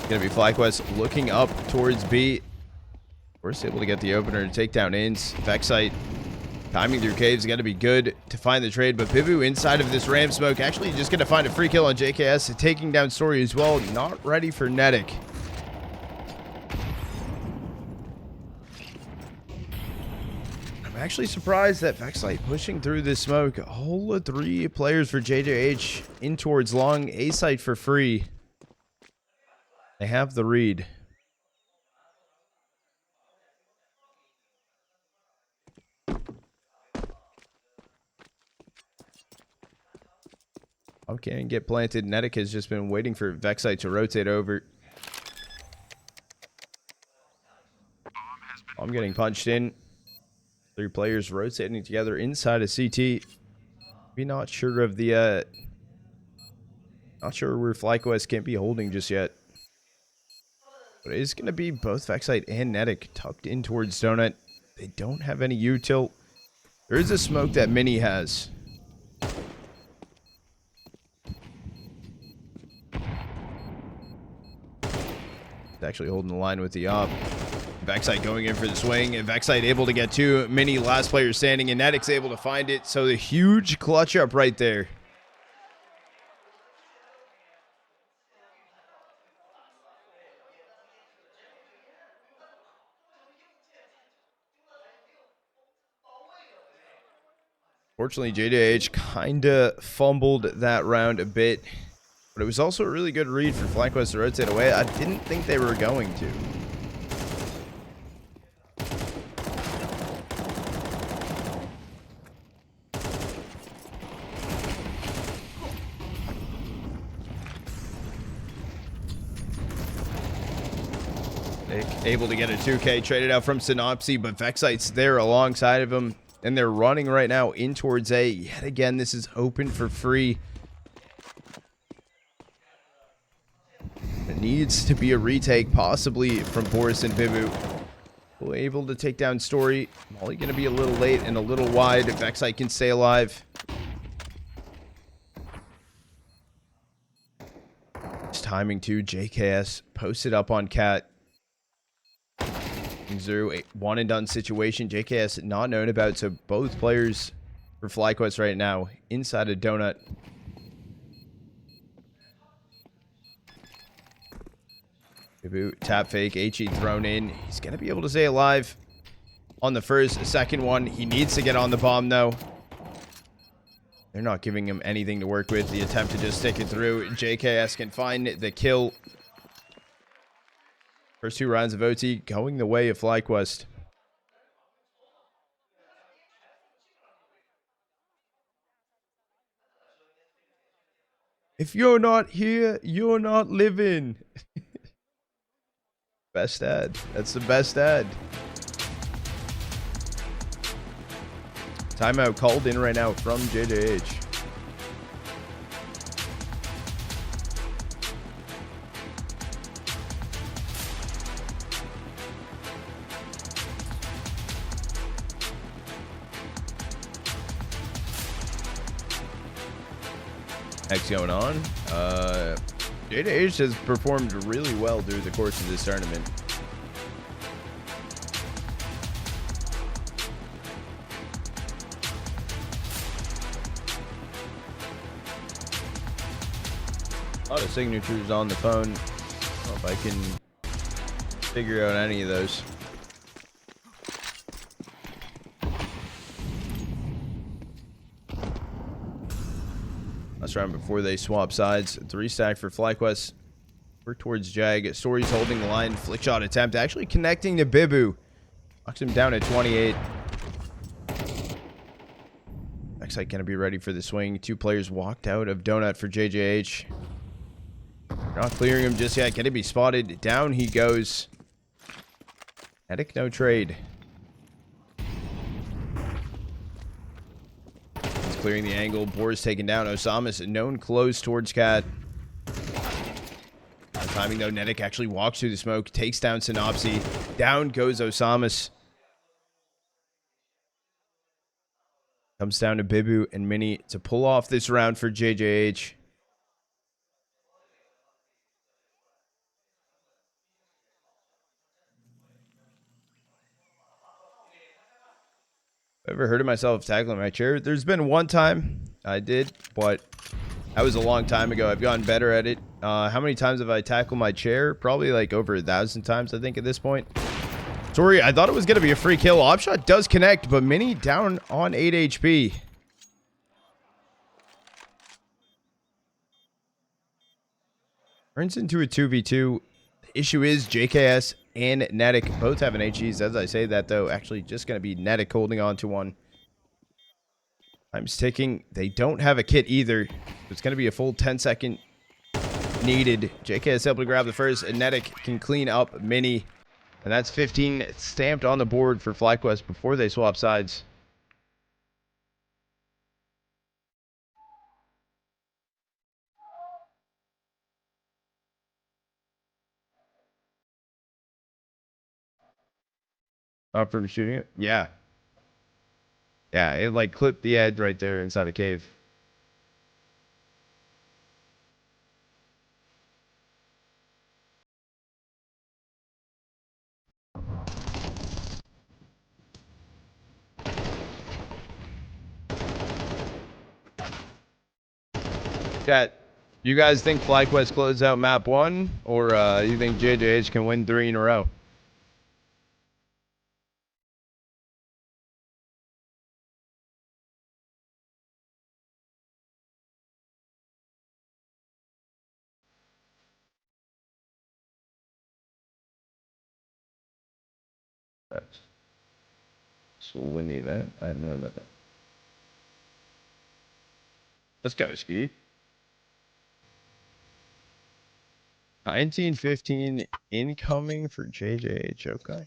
Gonna be FlyQuest looking up towards B. BOROS able to get the opener to take down Ins. Vexite timing through caves. Got to be good to find the trade, but Bibu inside of this ram smoke actually just gonna find a free kill on JKS, taking down Story as well. Not ready for nettik. I'm actually surprised that Vexite pushing through this smoke. All of 3 players for JJH in towards long. A site for free. They have the read. Okay, and get planted. nettik has just been waiting for Vexite to rotate over. I'm getting punched in. 3 players rotating together inside of CT. We're not sure of the not sure where FlyQuest can't be holding just yet. But it is going to be both Vexite and nettik tucked in towards Donut. They don't have any util. There is a smoke that Mini has. Actually holding the line with the op. Vexite going in for the swing, and Vexite able to get 2. Mini last player standing, and nettik's able to find it. So the huge clutch up right there. Fortunately, JJH kinda fumbled that round a bit. But it was also a really good read for FlyQuest to rotate away. I didn't think they were going to. Able to get a 2K traded out from sinnopsyy, but Vexite's there alongside of him. And they're running right now in towards A. Yet again, this is open for free. It needs to be a retake, possibly from BOROS and Bibu. Well, able to take down Story. Molly going to be a little late and a little wide. Vexite can stay alive. It's timing too. JKS posted up on Cat. Through a one and done situation. JKS not known about, so both players for FlyQuest right now inside a donut. Bibu, tap fake, HE thrown in. He's going to be able to stay alive on the second one. He needs to get on the bomb, though. They're not giving him anything to work with. The attempt to just stick it through. JKS can find the kill. First 2 rounds of OT going the way of FlyQuest. If you're not here, you're not living. Best ad. That's the best ad. Timeout called in right now from JJH. Heck's going on. JJH has performed really well through the course of this tournament. A lot of signatures on the phone. I don't know if I can figure out any of those. Last round before they swap sides. 3 stack for FlyQuest. Work towards Jag. Story's holding the line. Flick shot attempt. Actually connecting to Bibu. Knocks him down at 28. Vexite going to be ready for the swing. 2 players walked out of Donut for JJH. Not clearing him just yet. Going to be spotted. Down he goes. Nettik, no trade. He's clearing the angle. BOROS taken down. Osamas known close towards Cat. Timing though, nettik actually walks through the smoke, takes down sinnopsyy. Down goes Osamas. Comes down to Bibu and Mini to pull off this round for JJH. Ever heard of myself tackling my chair? There's been one time I did, but that was a long time ago. I've gotten better at it. How many times have I tackled my chair? Probably like over 1,000 times, I think, at this point. Sorry, I thought it was going to be a free kill. Opshot does connect, but Mini down on 8 HP. Turns into a 2v2. The issue is JKS and nettik both have an HEs. As I say that, though, actually just going to be nettik holding on to one. Time's ticking. They don't have a kit either. It's going to be a full 10-second needed. JKS able to grab the first, and nettik can clean up Mini. And that's 15 stamped on the board for FlyQuest before they swap sides. For shooting it? Yeah. Yeah, it like clipped the edge right there inside a cave. Chat, you guys think FlyQuest closes out map 1, or you think JJH can win 3 in a row? That's so windy, that I didn't know about that. Let's go, Ski. 1915 incoming for JJH. Okay.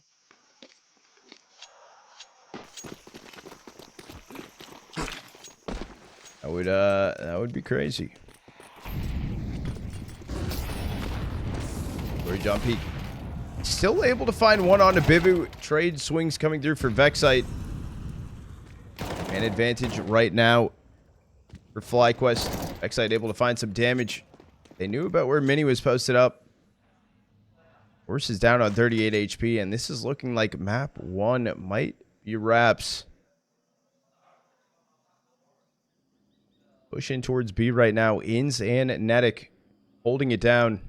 That would be crazy. Where jump peek. Still able to find one onto Bibu. Trade swings coming through for Vexite. An advantage right now for FlyQuest. Vexite able to find some damage. They knew about where Mini was posted up. Horse is down on 38 HP, and this is looking like map 1 might be wraps. Pushing towards B right now. Ins and nettik holding it down.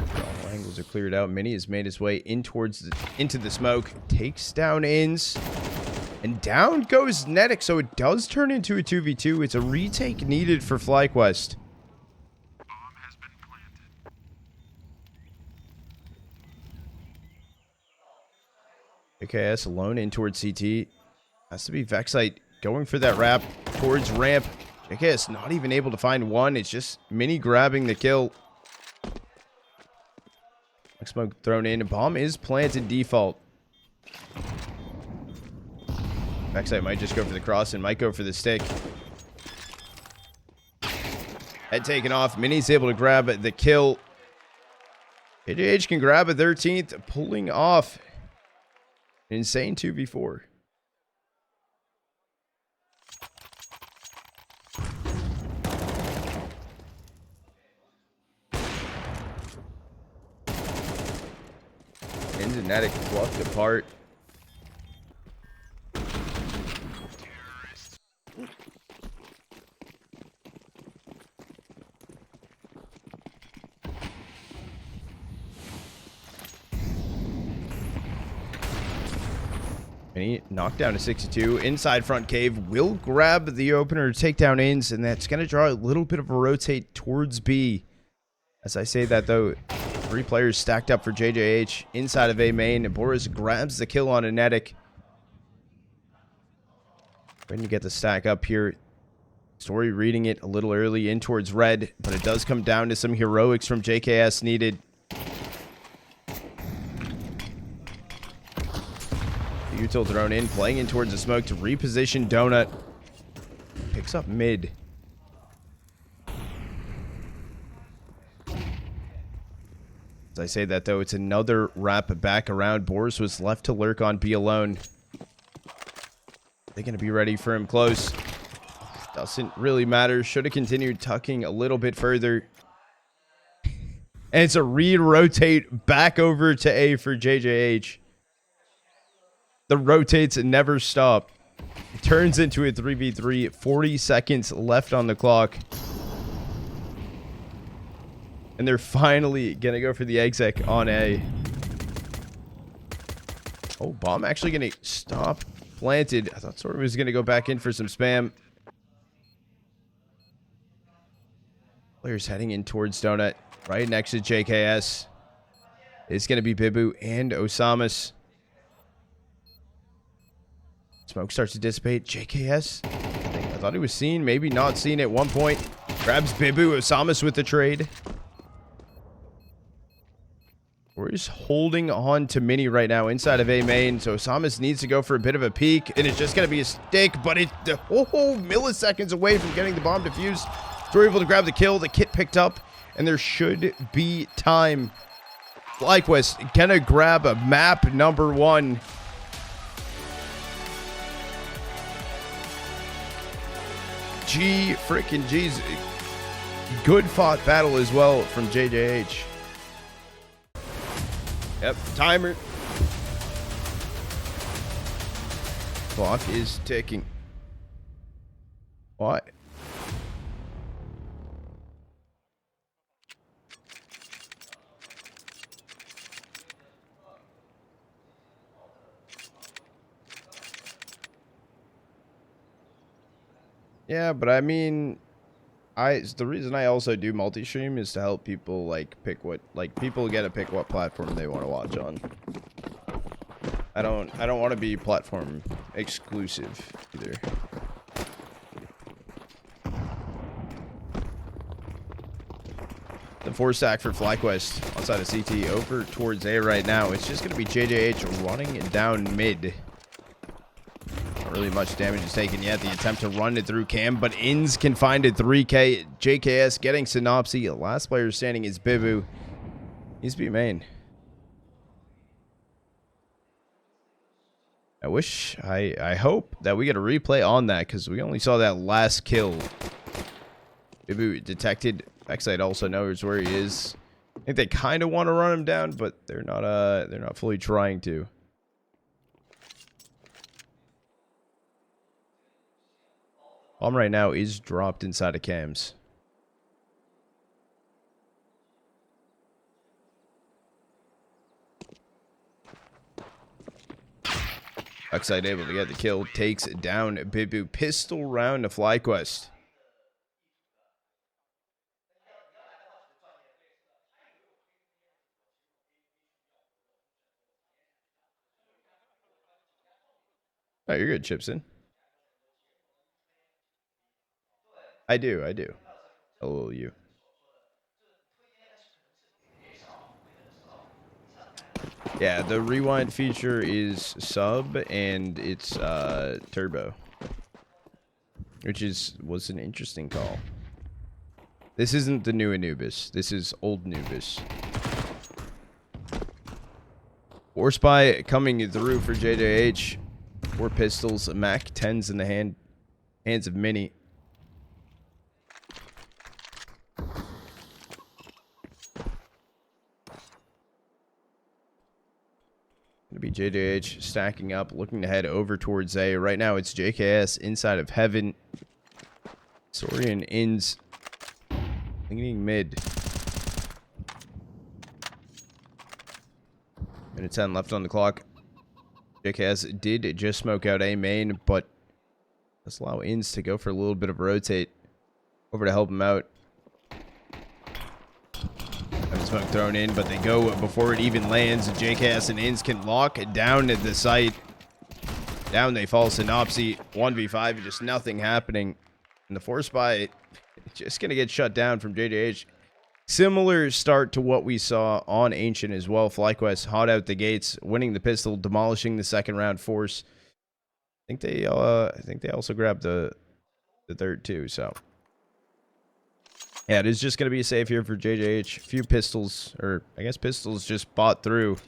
All angles are cleared out. Mini has made his way in towards into the smoke. Takes down Ins. And down goes nettik, so it does turn into a 2v2. It's a retake needed for FlyQuest. AKS alone in towards CT. Has to be Vexite going for that wrap towards ramp. AKS not even able to find one. It's just Mini grabbing the kill. Smoke thrown in. A bomb is planted default. Vexite might just go for the cross and might go for the stick. Head taken off. Mini's able to grab the kill. JJH can grab a 13th, pulling off an insane 2v4. Ins and nettik plucked apart. Mini knocked down to 62. Inside front cave will grab the opener to take down Ins, and that's going to draw a little bit of a rotate towards B. As I say that, though, Three players stacked up for JiJieHao inside of A main. And BOROS grabs the kill on a nettik. When you get the stack up here, Story reading it a little early in towards red, but it does come down to some heroics from JKS needed. Util thrown in, playing in towards the smoke to reposition Donut. Picks up mid. As I say that, though, it's another wrap back around. BOROS was left to lurk on B alone. They're going to be ready for him close. Doesn't really matter. Should have continued tucking a little bit further. And it's a re-rotate back over to A for JiJieHao. The rotates never stop. It turns into a 3v3. 40 seconds left on the clock. And they're finally going to go for the exec on A. Oh, bomb actually going to stop planted. I thought Story was going to go back in for some spam. Players heading in towards Donut. Right next to JKS. It's going to be Bibu and Osamas. Smoke starts to dissipate. JKS. I thought he was seen. Maybe not seen at one point. Grabs Bibu. Osamas with the trade. We're just holding on to Mini right now inside of A main. So Osamas needs to go for a bit of a peek. And it's just going to be a stick. But it's milliseconds away from getting the bomb defused. So we're able to grab the kill. The kit picked up. And there should be time. FlyQuest gonna grab a map number 1. Freaking G's. Good fought battle as well from JiJieHao. Yep, timer. Clock is ticking. What? Yeah, but I mean, the reason I also do multi-stream is to help people pick what people get to pick what platform they want to watch on. I don't want to be platform exclusive either. The 4-stack for FlyQuest outside of CT over towards A right now. It's just gonna be JiJieHao running down mid. Not really much damage is taken yet. The attempt to run it through Cam, but Ins can find it 3K. JKS getting sinnopsyy. The last player standing is Bibu. He's B main. I hope that we get a replay on that because we only saw that last kill. Bibu detected. Vexite also knows where he is. I think they kind of want to run him down, but they're not fully trying to. Bomb right now is dropped inside of cams. Vexite able to get the kill, takes down Bibu. Pistol round to FlyQuest. Oh, you're good, Chipson. I do. Hello, you. Yeah, the rewind feature is sub and it's turbo, which was an interesting call. This isn't the new Anubis. This is old Anubis. War Spy coming through for JiJieHao. 4 pistols, Mac 10s in the hands of Mini. Gonna be JiJieHao stacking up, looking to head over towards A. Right now it's JKS inside of Heaven. Sorian Ins leaning mid. Minute 10 left on the clock. JKS did just smoke out A main, but let's allow Ins to go for a little bit of a rotate over to help him out. Have a smoke thrown in, but they go before it even lands. JKS and Inns can lock down at the site. Down they fall. sinnopsyy 1v5, just nothing happening. And the force buy just going to get shut down from JiJieHao. Similar start to what we saw on Ancient as well. FlyQuest hot out the gates, winning the pistol, demolishing the second round force. I think they also grabbed the third too, so. Yeah, it is just going to be safe here for JiJieHao. A few pistols, or I guess pistols just bought through.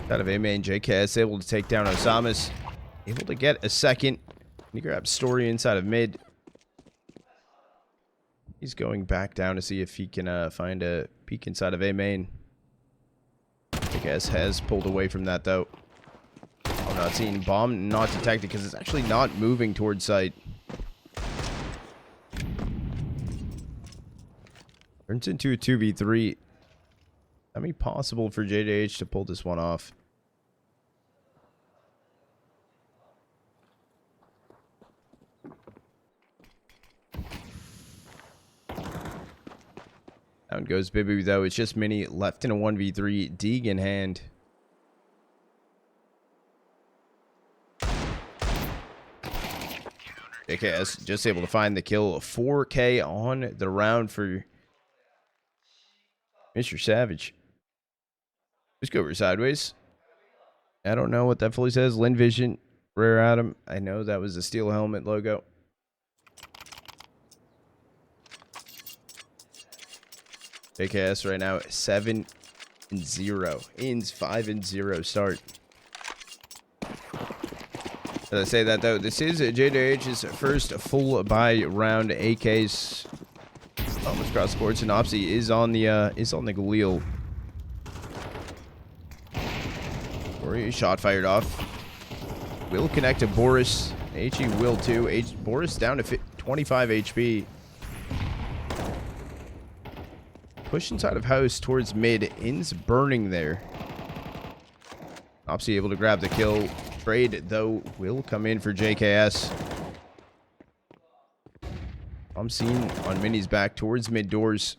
Out of A main, JKS able to take down Osamas. Able to get a second. He grabs Story inside of mid. He's going back down to see if he can find a peek inside of A main. JKS has pulled away from that though. Oh, not seen. Bomb not detected because it's actually not moving towards site. Turns into a 2v3. I mean, possible for JiJieHao to pull this one off. Down goes Bibu, though. It's just Mini left in a 1v3. Deeg in hand. JKS just able to find the kill. 4K on the round for Mr. Savage. Let's go over sideways. I don't know what that fully says. Lin Vision, Rare Atom. I know that was the Steel Helmet logo. JKS right now 7-0. Inns 5-0 start. As I say that though, this is JiJieHao's first full buy round. AKs almost cross the board. sinnopsyy is on the Galil. Or shot fired off. Will connect to BOROS. HE will too. BOROS down to 25 HP. Push inside of house towards mid. Inns burning there. sinnopsyy able to grab the kill. Trade, though, will come in for JKS. I'm seeing on Mini's back towards mid doors.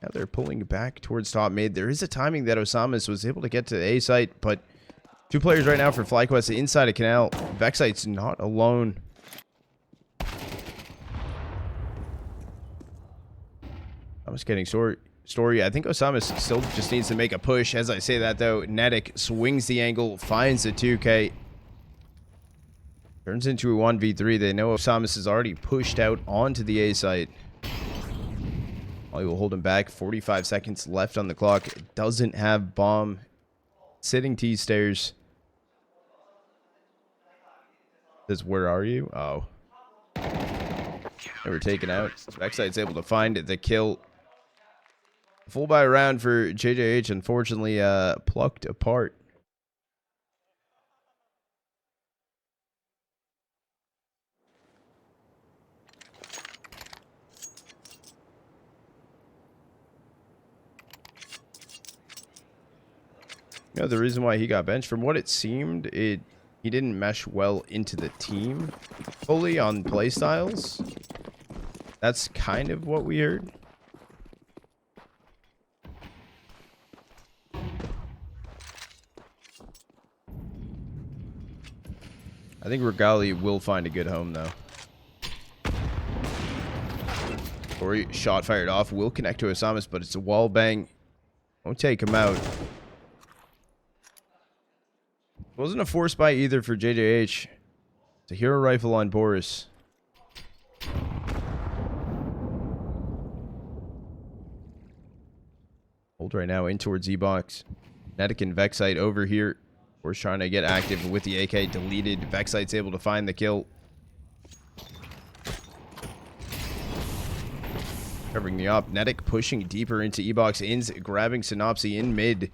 Now they're pulling back towards top mid. There is a timing that Osamas was able to get to the A site, but two players right now for FlyQuest inside a canal. Vexite's not alone. I was getting story. I think Osamas still just needs to make a push. As I say that, though, nettik swings the angle, finds the 2K. Turns into a 1v3. They know Osamas has already pushed out onto the A site. Ollie will hold him back. 45 seconds left on the clock. It doesn't have bomb. Sitting T stairs. Says, where are you? Oh. They were taken out. Vexite's able to find the kill. Full buy round for JiJieHao, unfortunately plucked apart. You know, the reason why he got benched, from what it seemed, he didn't mesh well into the team fully on playstyles. That's kind of what we heard. I think Regali will find a good home, though. Or shot fired off. Will connect to Osamas, but it's a wall bang. Won't take him out. Wasn't a force buy either for JiJieHao. It's a hero rifle on BOROS. Hold right now in towards E-Box. nettik and Vexite over here. We're trying to get active with the AK deleted. Vexite's able to find the kill. Covering the op. nettik pushing deeper into E-Box. Inns grabbing sinnopsyy in mid.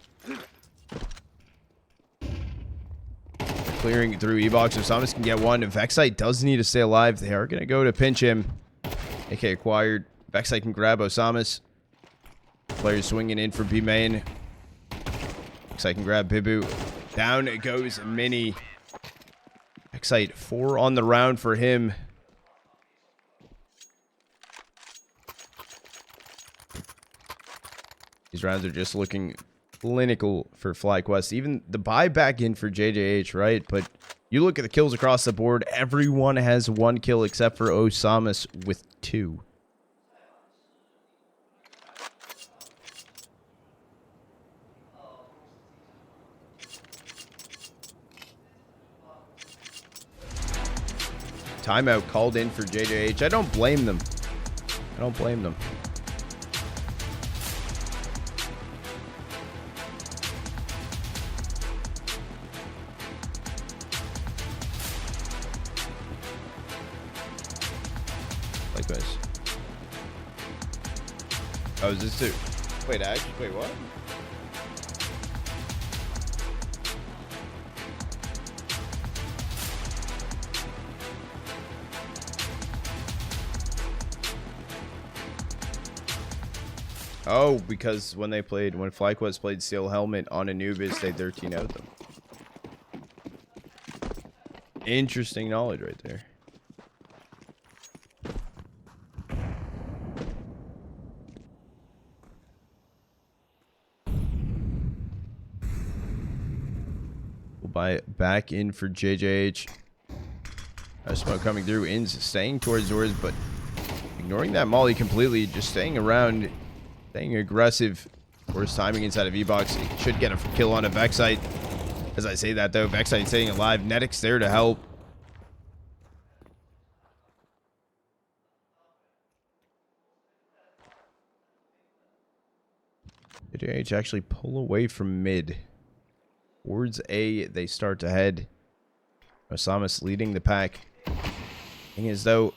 clearing through E-Box. Osamas can get one. Vexite does need to stay alive. They are going to go to pinch him. AK acquired. Vexite can grab Osamas. Players swinging in for B main. Vexite can grab Bibu. Down it goes Mini. Vexite 4 on the round for him. These rounds are just looking clinical for FlyQuest. Even the buy back in for JiJieHao, right? But you look at the kills across the board. Everyone has 1 kill except for Osamas with 2. Timeout called in for JiJieHao. I don't blame them. I don't blame them. FlyQuest. Oh, is this too? Wait, actually, wait, what? Oh, because when FlyQuest played Steel Helmet on Anubis, they 13-0'd them. Interesting knowledge right there. We'll buy it back in for JiJieHao. Smoke coming through. Ins staying towards doors, but ignoring that molly completely. Just staying around. Staying aggressive. Worst timing inside of E-Box. He should get a kill on a Vexite. As I say that, though, Vexite staying alive. Nettik's there to help. JiJieHao actually pull away from mid. Towards A, they start to head. Osamas leading the pack. Thing is, though,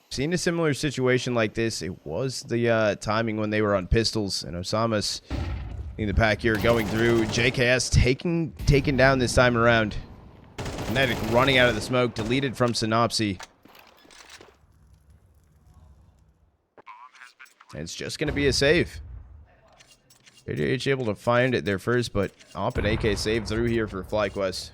seen a similar situation like this. It was the timing when they were on pistols, and Osamas in the pack here going through. JKS taken down this time around. Nettik running out of the smoke, deleted from sinnopsyy. And it's just going to be a save. JiJieHao able to find it there first, but Op and AK saved through here for FlyQuest.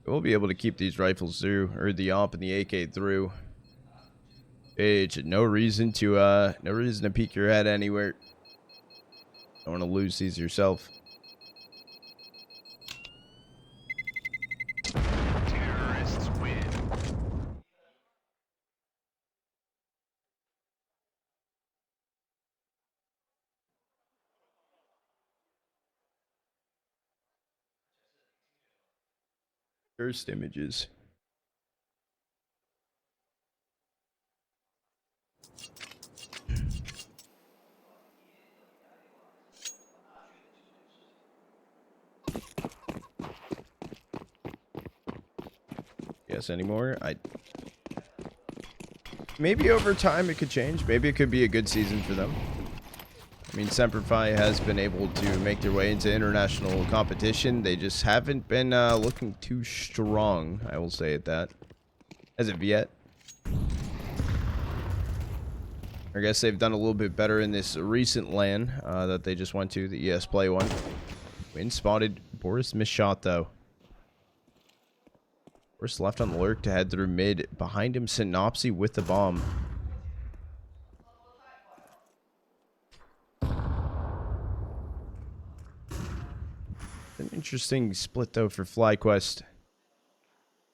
We'll be able to keep these rifles through, or the AWP and the AK through. No reason to peek your head anywhere. Don't want to lose these yourself. Terrorists win. First images. Yes, anymore? Maybe over time it could change. Maybe it could be a good season for them. I mean, sinnopsyy has been able to make their way into international competition. They just haven't been looking too strong, I will say it that, as of yet. I guess they've done a little bit better in this recent LAN that they just went to, the ES Play one. Win spotted. BOROS missed shot, though. BOROS left on the lurk to head through mid. Behind him, sinnopsyy with the bomb. An interesting split, though, for FlyQuest.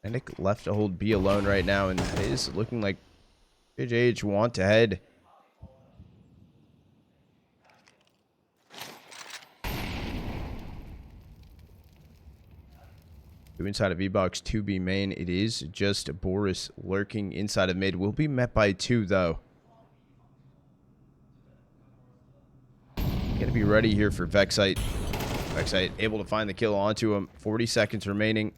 Nettik left to hold B alone right now, and that is looking like JiJieHao want to head. Inside of E-Box 2B main, it is just BOROS lurking inside of mid. Will be met by 2, though. Gotta be ready here for Vexite. Vexite able to find the kill onto him. 40 seconds remaining.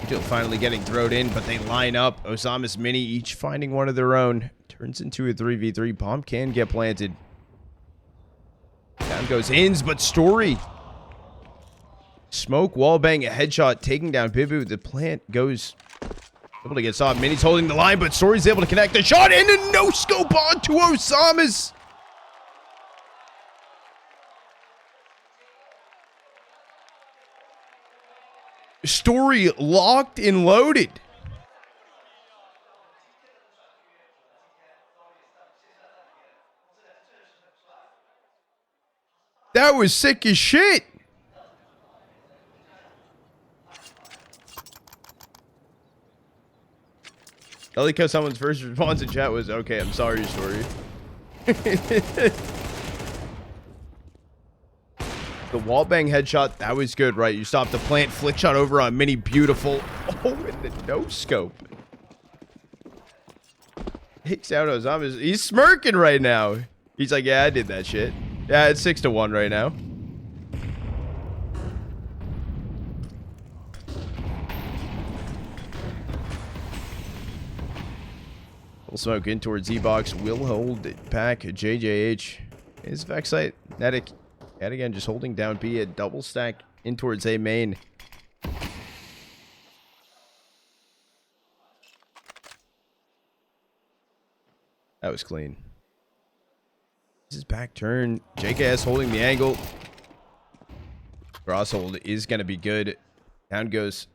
Until finally getting thrown in, but they line up. Osama's Mini each finding one of their own. Turns into a 3v3. Bomb can get planted. Down goes Ins, but Story. Smoke, wallbang, a headshot, taking down Bibu. The plant goes able to get stopped. Mini's holding the line, but Story's able to connect the shot and a no-scope onto Osama's. Story locked and loaded. That was sick as shit. I like how someone's first response in chat was, okay, I'm sorry, Story. The wallbang headshot, that was good, right? You stopped the plant, flick shot over on Mini, beautiful. Oh, and the no scope. Takes out Osama. He's smirking right now. He's like, yeah, I did that shit. Yeah, it's 6-1 right now. We'll smoke in towards Z-Box. Will hold it back. JiJieHao is Vexite. nettik. Yet again, just holding down B, a double stack in towards A main. That was clean. This is back turn. JKS holding the angle. Cross hold is going to be good. Down goes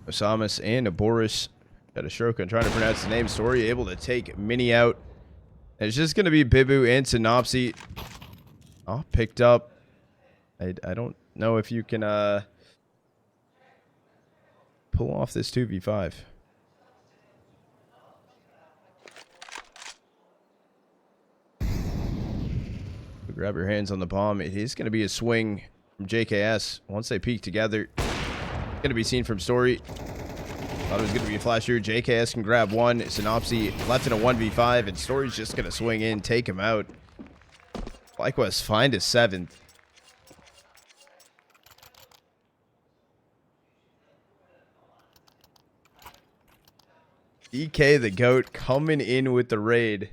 Osamas and a BOROS. Got a stroke on trying to pronounce the name. Story able to take Mini out. And it's just going to be Bibu and sinnopsyy. Oh, picked up. I don't know if you can pull off this 2v5. Grab your hands on the bomb. It is going to be a swing from JKS. Once they peek together, going to be seen from Story. Thought it was going to be a flash here. JKS can grab one. sinnopsyy left in a 1v5, and Story's just going to swing in, take him out. FlyQuest find a 7th. DK the GOAT coming in with the raid.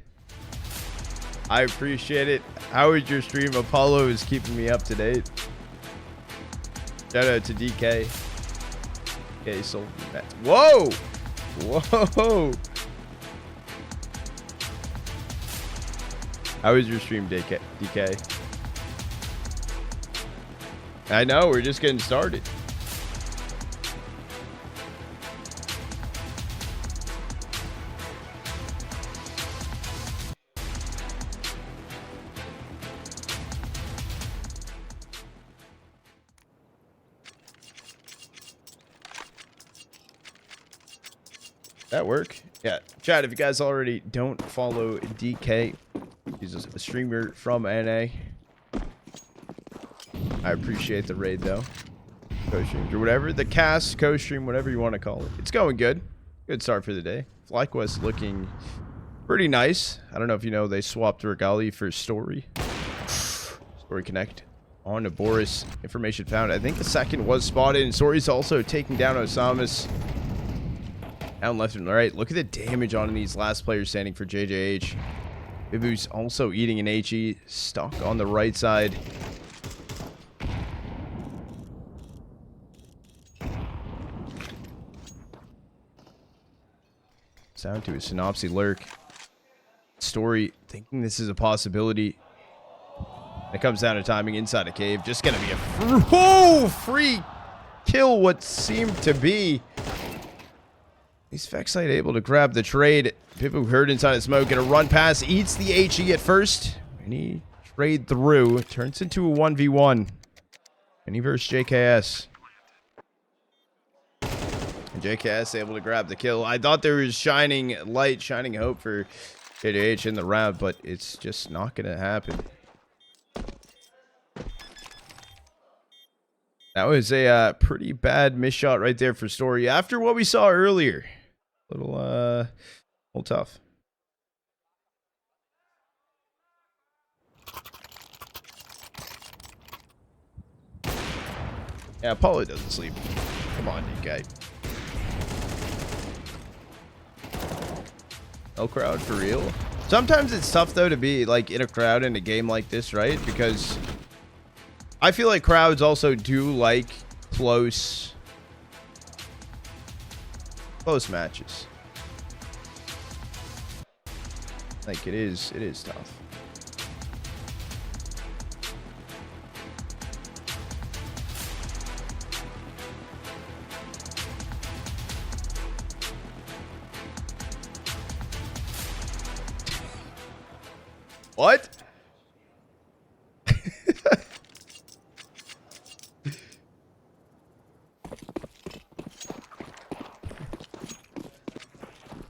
I appreciate it. How was your stream? Apollo is keeping me up to date. Shout out to DK. Okay, sold that. Whoa! Whoa! How was your stream, DK? I know, we're just getting started. That work? Yeah. Chat, if you guys already don't follow DK, he's a streamer from NA. I appreciate the raid, though. Co-stream or whatever. The cast, co-stream, whatever you want to call it. It's going good. Good start for the day. FlyQuest looking pretty nice. I don't know if you know, they swapped Regali for Story. Story Connect on to BOROS. Information found. I think the second was spotted, and Story's also taking down Osama's. Down left and right. Look at the damage on these last players standing for JiJieHao. Bibu's also eating an HE. Stuck on the right side. Sound to a sinnopsyy lurk. Story thinking this is a possibility. It comes down to timing inside a cave. Just gonna be a free kill, what seemed to be. Is Vexite able to grab the trade? Bibu heard inside of smoke. Gonna run past. Eats the HE at first. And he trade through. Turns into a 1v1. And he versus JKS. And JKS able to grab the kill. I thought there was shining light, shining hope for JiJieHao in the round, but it's just not gonna happen. That was a pretty bad miss shot right there for Story after what we saw earlier. A little tough. Yeah, Apollo doesn't sleep. Come on, you guy. No crowd for real. Sometimes it's tough though to be like in a crowd in a game like this, right? Because I feel like crowds also do like close matches. Like it is tough. What?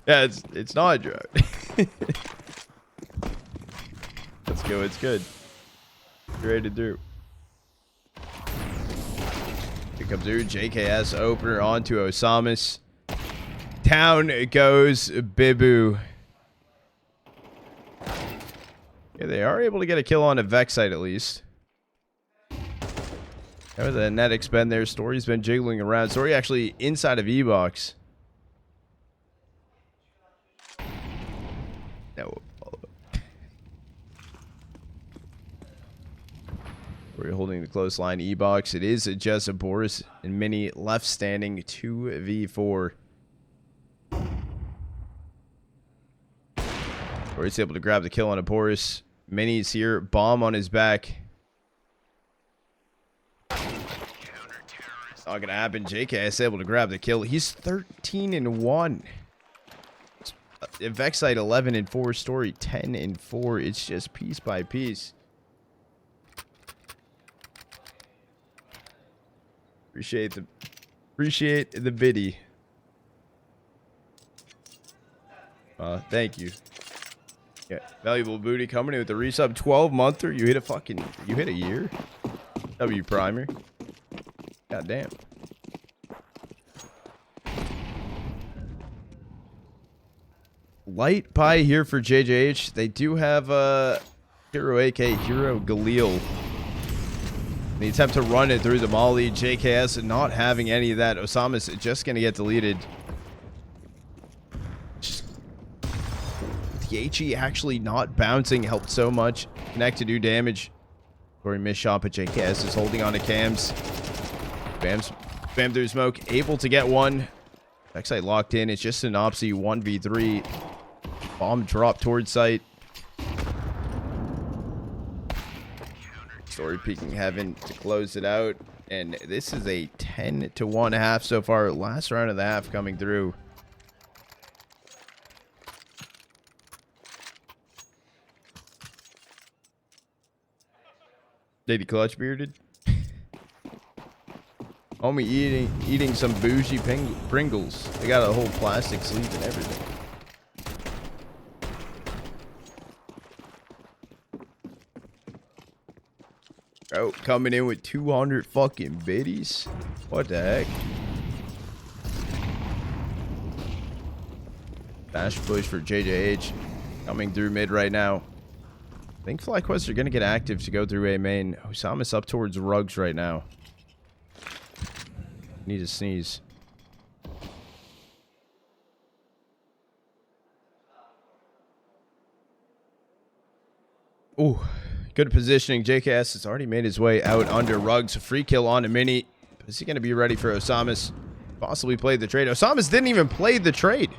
Yeah, it's not a joke. Let's go. It's good. Ready to do. Here comes through JKS opener onto Osamis. Down goes Bibu. Yeah, they are able to get a kill on a Vexite at least. How the nettik's been there. Story's been jiggling around. Story actually inside of E-Box. No. We're holding the close line E-Box. It is just a BOROS and Mini left standing 2v4. Story's able to grab the kill on a BOROS. Mini's here. Bomb on his back. Not gonna happen. JKS able to grab the kill. He's 13-1. Vexite 11-4. Story 10-4. It's just piece by piece. Appreciate the biddy. Thank you. Yeah, valuable booty coming in with the resub 12-monther. You hit a year. W primer. God damn. Light pie here for JJH. They do have Hero AK, Hero Galil. The attempt to run it through the molly. JKS not having any of that. Osama's just going to get deleted. The HE actually not bouncing helped so much. Connect to do damage. Or missed shot, but JKS is holding on to cams. Spam through smoke. Able to get one. Vexite locked in. It's just sinnopsyy 1v3. Bomb drop towards site. Story peeking heaven to close it out. And this is a 10-1 half so far. Last round of the half coming through. Lady Clutch bearded. Homie eating some bougie Pringles. They got a whole plastic sleeve and everything. Oh, coming in with 200 fucking biddies. What the heck? Bash push for JJH. Coming through mid right now. I think FlyQuest are going to get active to go through A main. Osama's up towards rugs right now. Need to sneeze. Ooh. Good positioning. JKS has already made his way out under rugs. A free kill on a mini. Is he going to be ready for Osamis? Possibly played the trade. Osamis didn't even play the trade.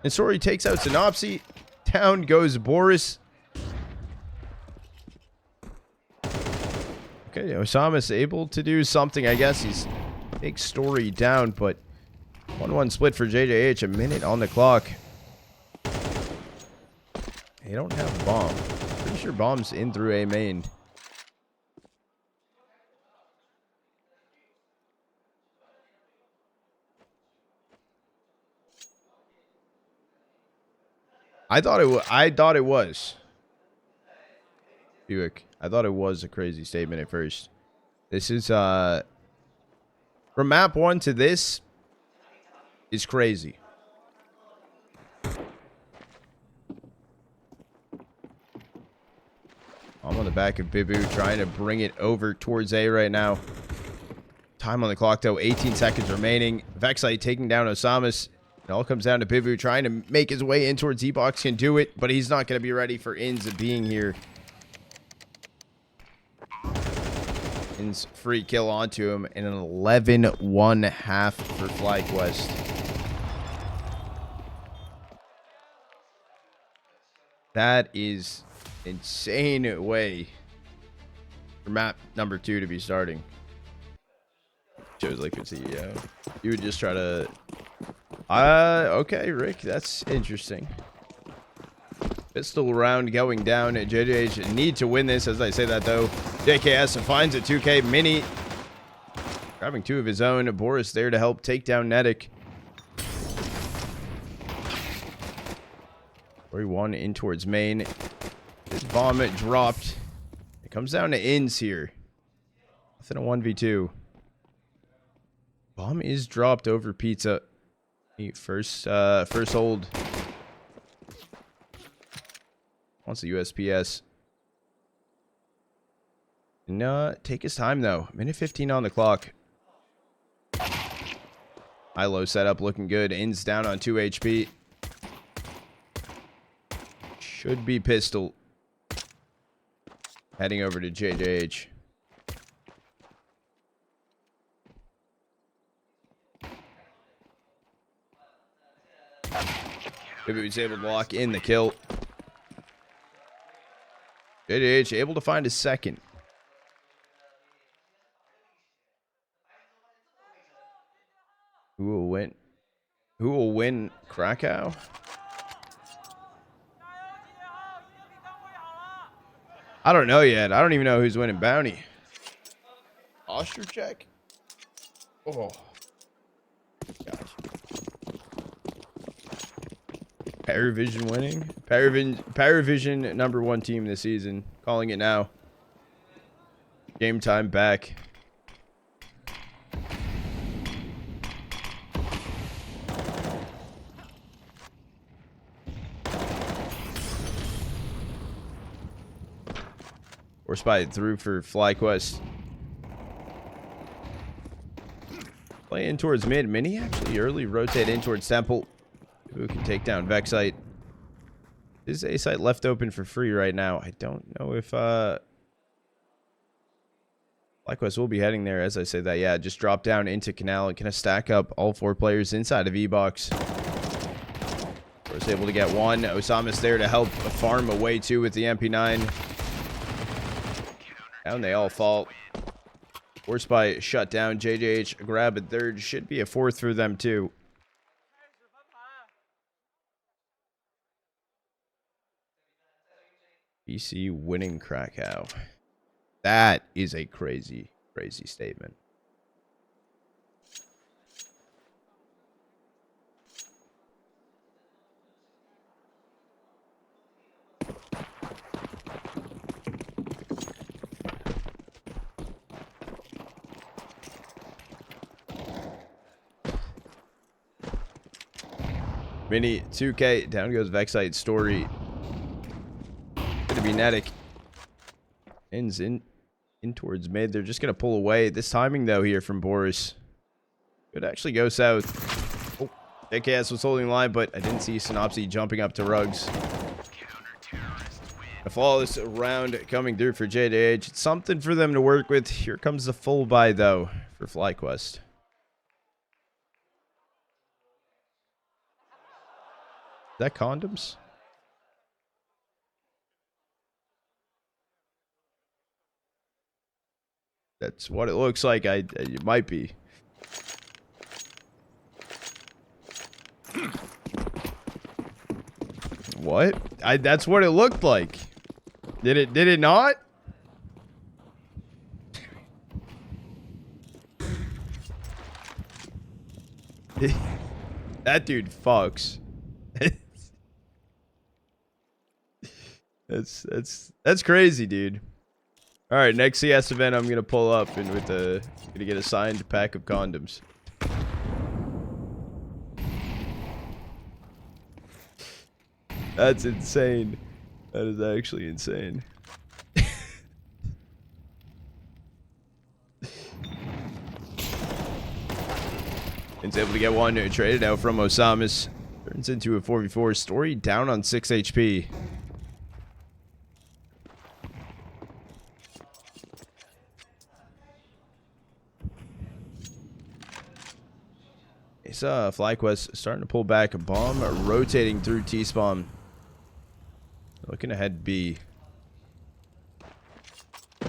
And Story takes out sinnopsyy. Down goes BOROS. Okay, Osamis able to do something. I guess he's takes Story down, but 1-1 split for JJH. A minute on the clock. They don't have a bomb. Pretty sure bomb's in through A main. I thought it was. Buick. I thought it was a crazy statement at first. This is from map 1 to this is crazy. I'm on the back of Bibu trying to bring it over towards A right now. Time on the clock, though. 18 seconds remaining. Vexite taking down Osamis. It all comes down to Bibu trying to make his way in towards E-Box. Can do it, but he's not going to be ready for Inns being here. Inns free kill onto him, and an 11-1 half for FlyQuest. That is insane way for map number 2 to be starting. Shows like it's CEO. You would just try to... okay, Rick, that's interesting. Pistol round going down. JiJieHao need to win this. As I say that, though, JKS finds a 2K mini. Grabbing 2 of his own. BOROS there to help take down nettik. 41 in towards main. This bomb dropped. It comes down to Inns here. Nothing a 1v2. Bomb is dropped over pizza. First hold. Wants the USPS. No, take his time though. Minute 15 on the clock. High-low setup looking good. Inns down on 2 HP. Should be pistol. Heading over to JiJieHao. Maybe he's able to lock in the kill. JiJieHao able to find a second. Who will win? Who will win Krakow? I don't know yet. I don't even know who's winning bounty. Ostercheck? Oh. Gosh. Paravision winning? Paravision number 1 team this season. Calling it now. Game time back. Or spy through for FlyQuest. Play in towards mid. Mini actually early rotate in towards Temple. Who can take down Vexite. Is A site left open for free right now? I don't know if FlyQuest will be heading there. As I say that, yeah, just drop down into Canal and kind of stack up all 4 players inside of E-Box. Was able to get 1. Osamis there to help farm away 2 with the MP9. Down they all fall. Or spy shut down. JiJieHao grab a 3rd. Should be a 4th for them too. BC winning Krakow. That is a crazy, crazy statement. Mini 2K. Down goes Vexite story. Gonna be nettik. Ends in towards mid. They're just gonna pull away. This timing though here from BOROS could actually go south. Oh, JKS was holding line, but I didn't see sinnopsyy jumping up to rugs. A flawless round coming through for JiJieHao. It's something for them to work with. Here comes the full buy though for FlyQuest. Is that condoms? That's what it looks like. It might be. What? That's what it looked like. Did it not? That dude fucks. That's crazy, dude. All right, next CS event I'm gonna pull up and gonna get a signed pack of condoms. That's insane. That is actually insane. Is able to get one traded out from Osamas. Turns into a 4v4. Story down on 6 HP. It's FlyQuest starting to pull back. A bomb rotating through T-spawn. Looking ahead B.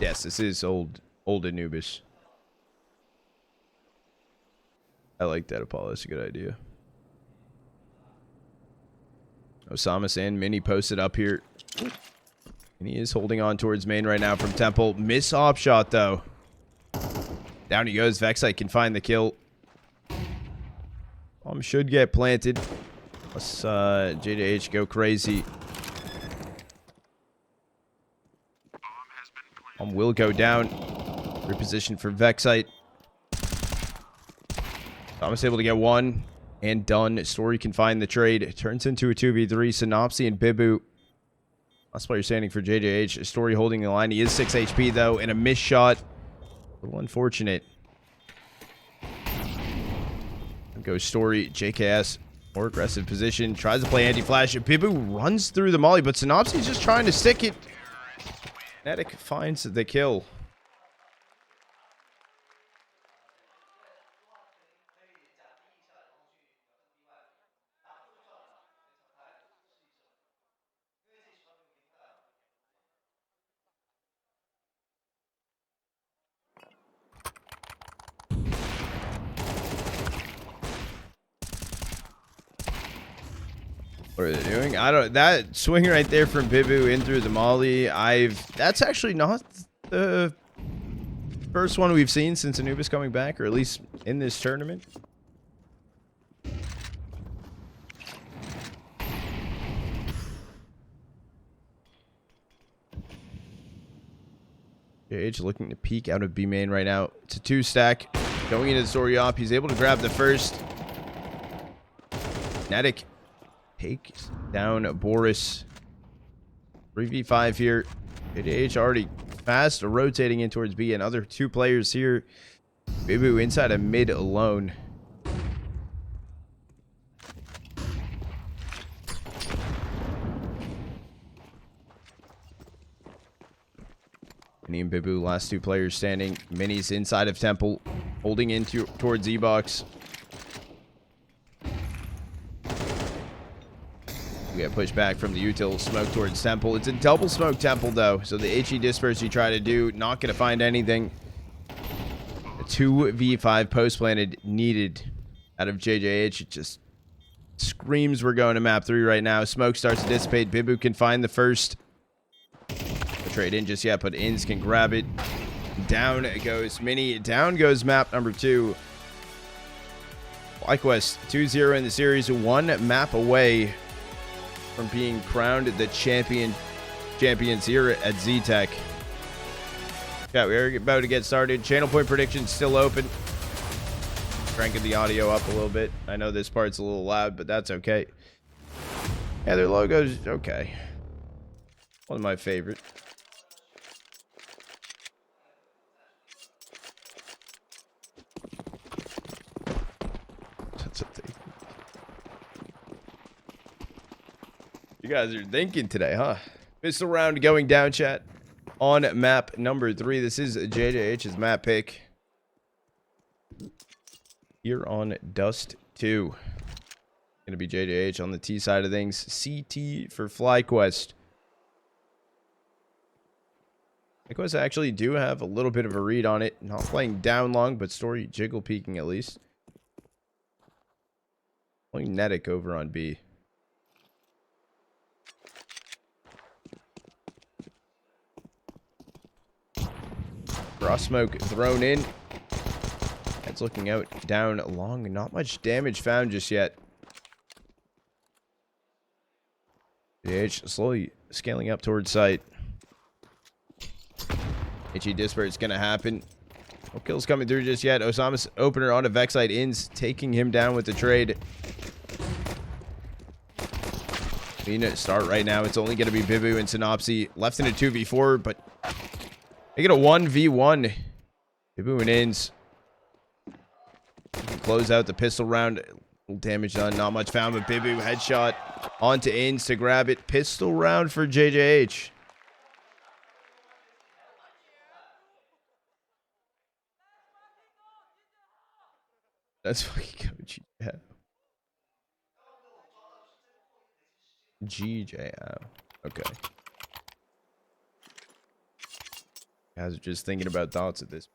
Yes, this is old Anubis. I like that, Apollo. That's a good idea. Osamas and Mini posted up here. And he is holding on towards main right now from Temple. Miss op shot, though. Down he goes. Vexite can find the kill. Bomb should get planted. Let's JiJieHao go crazy. Bomb will go down. Reposition for Vexite. Thomas able to get one and done. Story can find the trade. It turns into a 2v3. Sinnopsyy and Bibu. Last player standing for JiJieHao. Story holding the line. He is 6 HP though, and a missed shot. A little unfortunate. Goes Story. JKS. More aggressive position. Tries to play anti-flash. Bibu runs through the molly, but Sinnopsyy's just trying to stick it. Nettik finds the kill. What are they doing? I don't. That swing right there from Bibu in through the molly. That's actually not the first one we've seen since Anubis coming back, or at least in this tournament. JiJieHao looking to peek out of B main right now. It's a 2-stack. Going into the story op. He's able to grab the first. Nettik takes down BOROS. 3v5 here. JiJieHao already fast rotating in towards B. Another 2 players here. Bibu inside of mid alone. Mini and Bibu, last 2 players standing. Mini's inside of Temple, holding into towards E-box. We got pushed back from the util. Smoke towards Temple. It's a double smoke Temple though, so the HE disperse you try to do, not gonna find anything. A 2v5 post planted needed out of JiJieHao. It just screams we're going to map 3 right now. Smoke starts to dissipate. Bibu can find the first. The trade in just yet, but Ins can grab it. Down goes Mini. Down goes map number 2. FlyQuest 2-0 in the series, 1 map away from being crowned the champions here at Zhi-Tech. Yeah, we're about to get started. Channel point predictions still open. Cranking the audio up a little bit. I know this part's a little loud, but that's okay. Yeah, their logo's okay. One of my favorite. That's a thing. You guys are thinking today, huh? Pistol round going down, chat. On map number 3. This is JiJieHao's map pick. Here on Dust 2. Gonna be JiJieHao on the T side of things. CT for FlyQuest. FlyQuest actually do have a little bit of a read on it. Not playing down long, but Story jiggle peeking at least. Only nettik over on B. Frost smoke thrown in. That's looking out down long. Not much damage found just yet. JiJieHao slowly scaling up towards site. HE disperse is going to happen. No kills coming through just yet. Osamas opener on a Vexite ins, taking him down with the trade. Clean start right now. It's only going to be Bibu and Sinnopsyy left in a 2v4, but they get a 1v1. Bibu and ins. close out the pistol round. Little damage done, not much found, but Bibu headshot onto ins to grab it. Pistol round for JJH. That's fucking coach. Yeah. JiJieHao. Okay. Guys are just thinking about thoughts at this.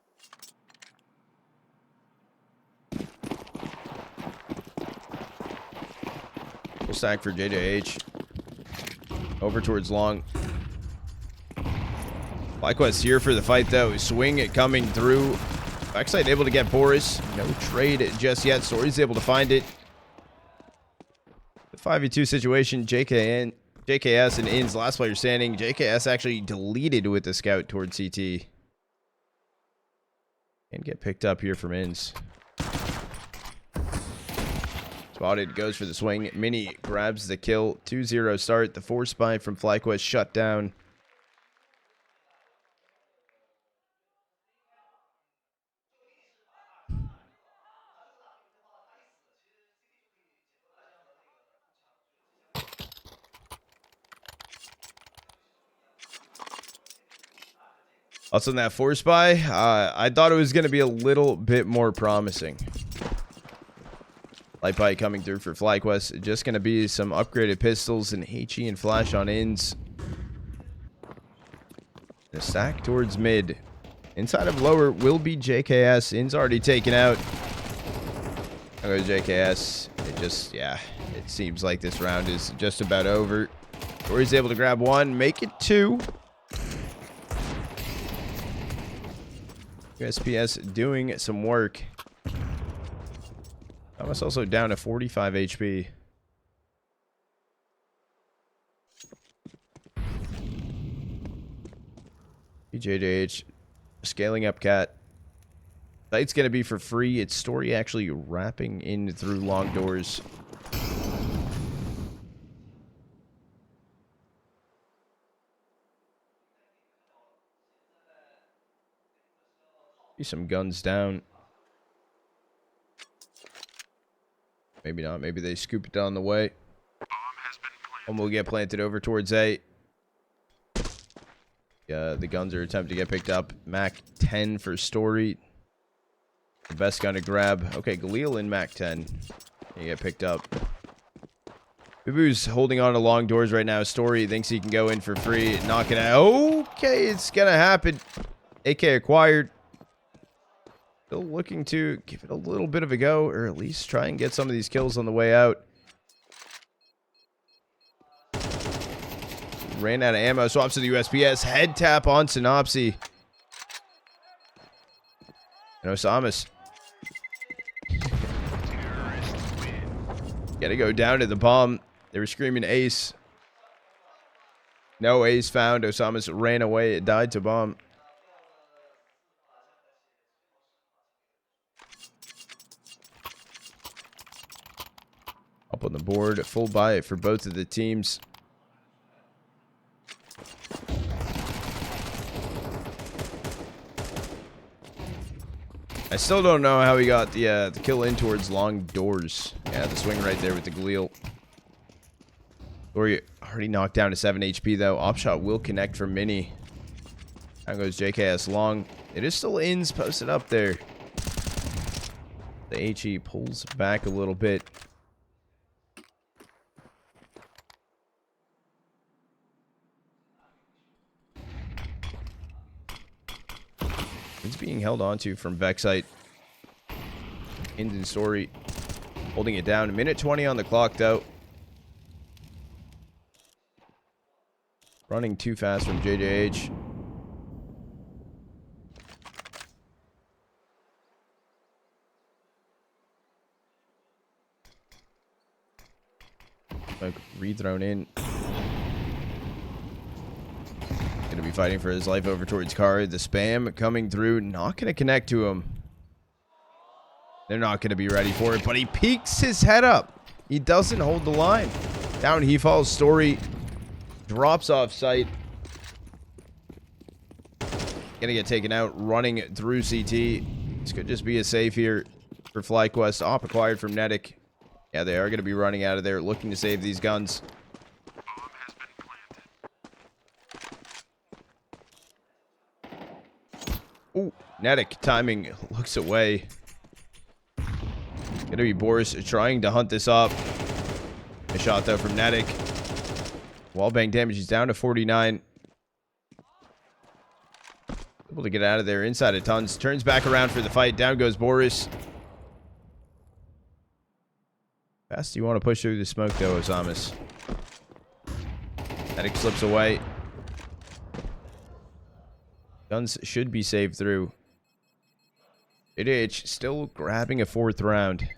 Full stack for JJH. Over towards long. FlyQuest here for the fight though. Swing it coming through. Vexite able to get BOROS. No trade just yet. Story's able to find it. The 5v2 situation. JKS and Ins, last player standing. JKS actually deleted with the scout towards CT. And get picked up here from Ins. Spotted, goes for the swing. Mini grabs the kill. 2-0 start. The 4 spy from FlyQuest shut down. Also, on that 4 spy, I thought it was going to be a little bit more promising. Light bite coming through for FlyQuest. Just going to be some upgraded pistols and HE and flash on Ins. The stack towards mid. Inside of lower will be JKS. Ins already taken out. I'll go JKS. It just, yeah, it seems like this round is just about over. Or he's able to grab 1, make it 2. USPS doing some work. I was also down to 45 HP. JJH scaling up cat. Site's gonna be for free. It's story actually wrapping in through long doors. Some guns down. Maybe not. Maybe they scoop it down the way. One will get planted over towards A. Yeah, the guns are attempting to get picked up. Mac 10 for story. The best gun to grab. Okay, Galil in Mac 10. You get picked up. Bibu's holding on to long doors right now. Story thinks he can go in for free. Not gonna. Okay, it's gonna happen. AK acquired. Still looking to give it a little bit of a go, or at least try and get some of these kills on the way out. Ran out of ammo, swaps to the USPS. Head tap on sinnopsyy. And Osamas. Gotta go down to the bomb. They were screaming ace. No ace found. Osamas ran away. It died to bomb. Up on the board, full buy for both of the teams. I still don't know how he got the kill in towards long doors. Yeah, the swing right there with the Galil. Story already knocked down to 7 HP though. Opshot will connect for mini. Now goes JKS long. It is still Ins posted up there. The HE pulls back a little bit. It's being held onto from Vexite. Indian story holding it down. 1:20 on the clock though. Running too fast from JJH. Like rethrown in. Gonna be fighting for his life over towards Kari. The spam coming through, not gonna connect to him. They're not gonna be ready for it, but he peeks his head up. He doesn't hold the line. Down he falls. Story drops off site. Gonna get taken out running through CT. This could just be a save here. for FlyQuest. Op acquired from nettik. Yeah, they are going to be running out of there, looking to save these guns. Bomb has been planted. Ooh, nettik timing looks away. Gonna be BOROS trying to hunt this up. A shot though from nettik. Wallbang damage is down to 49. Able to get out of there inside of tons. Turns back around for the fight. Down goes BOROS. Fast do you want to push through the smoke though, Osamas? nettik slips away. Guns should be saved through. JiJieHao still grabbing a 4th round.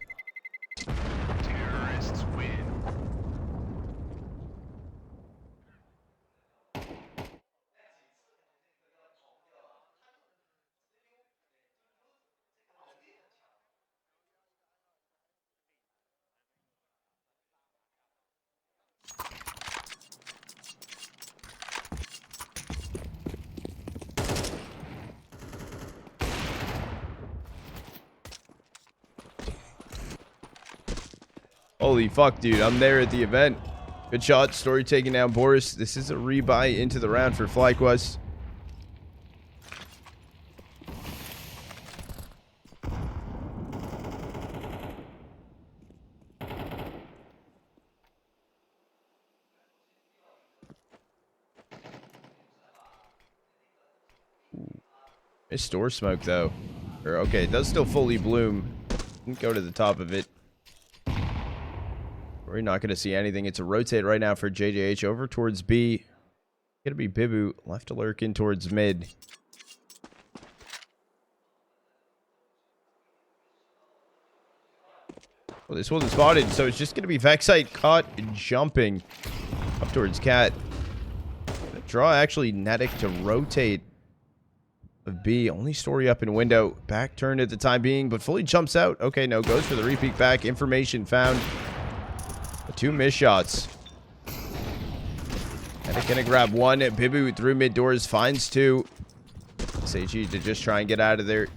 Terrorists win. Holy fuck, dude. I'm there at the event. Good shot. Story taking down BOROS. This is a rebuy into the round for FlyQuest. Missed door smoke, though. Or, okay, it does still fully bloom. Didn't go to the top of it. We're not going to see anything. It's a rotate right now for JiJieHao over towards B. Gonna be Bibu left to lurk in towards mid. Well, this wasn't spotted, so it's just going to be Vexite caught jumping up towards Cat. Draw actually nettik to rotate of B. Only story up in window. Back turned at the time being, but fully jumps out. Okay, no, goes for the repeat back. Information found. 2 missed shots. nettik gonna grab 1. Bibu through mid doors finds 2. Seiji to just try and get out of there.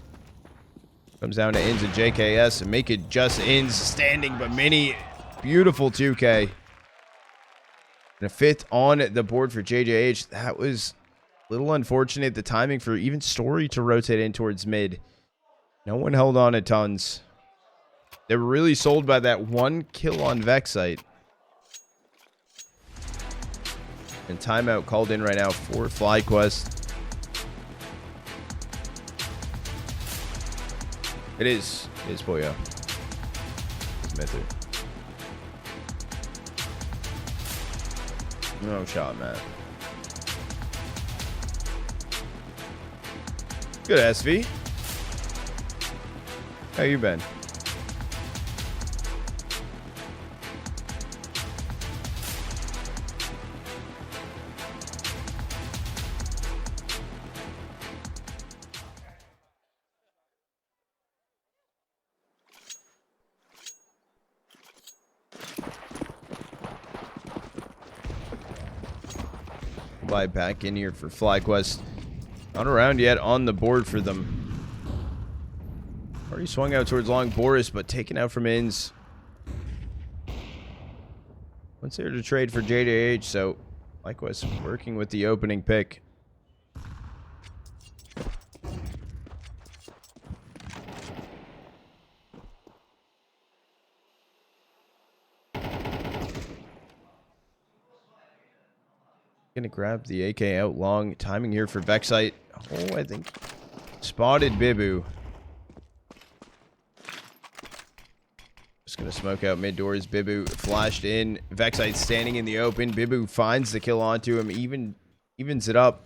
Comes down to ins and JKS and make it just ins. Standing but mini. Beautiful 2K. And a 5th on the board for JiJieHao. That was a little unfortunate. The timing for even story to rotate in towards mid. No one held on to tons. They were really sold by that 1 kill on Vexite. And timeout called in right now for FlyQuest. It is Boyo. Smither. No shot, Matt. Good, SV. How you been? Buy back in here for FlyQuest. Not around yet on the board for them. Already swung out towards long BOROS, but taken out from ins. Once there to trade for JiJieHao, so FlyQuest working with the opening pick. Gonna grab the AK out long. Timing here for Vexite. Oh, I think spotted Bibu. Just gonna smoke out mid doors. Bibu flashed in. Vexite standing in the open. Bibu finds the kill onto him. Evens it up.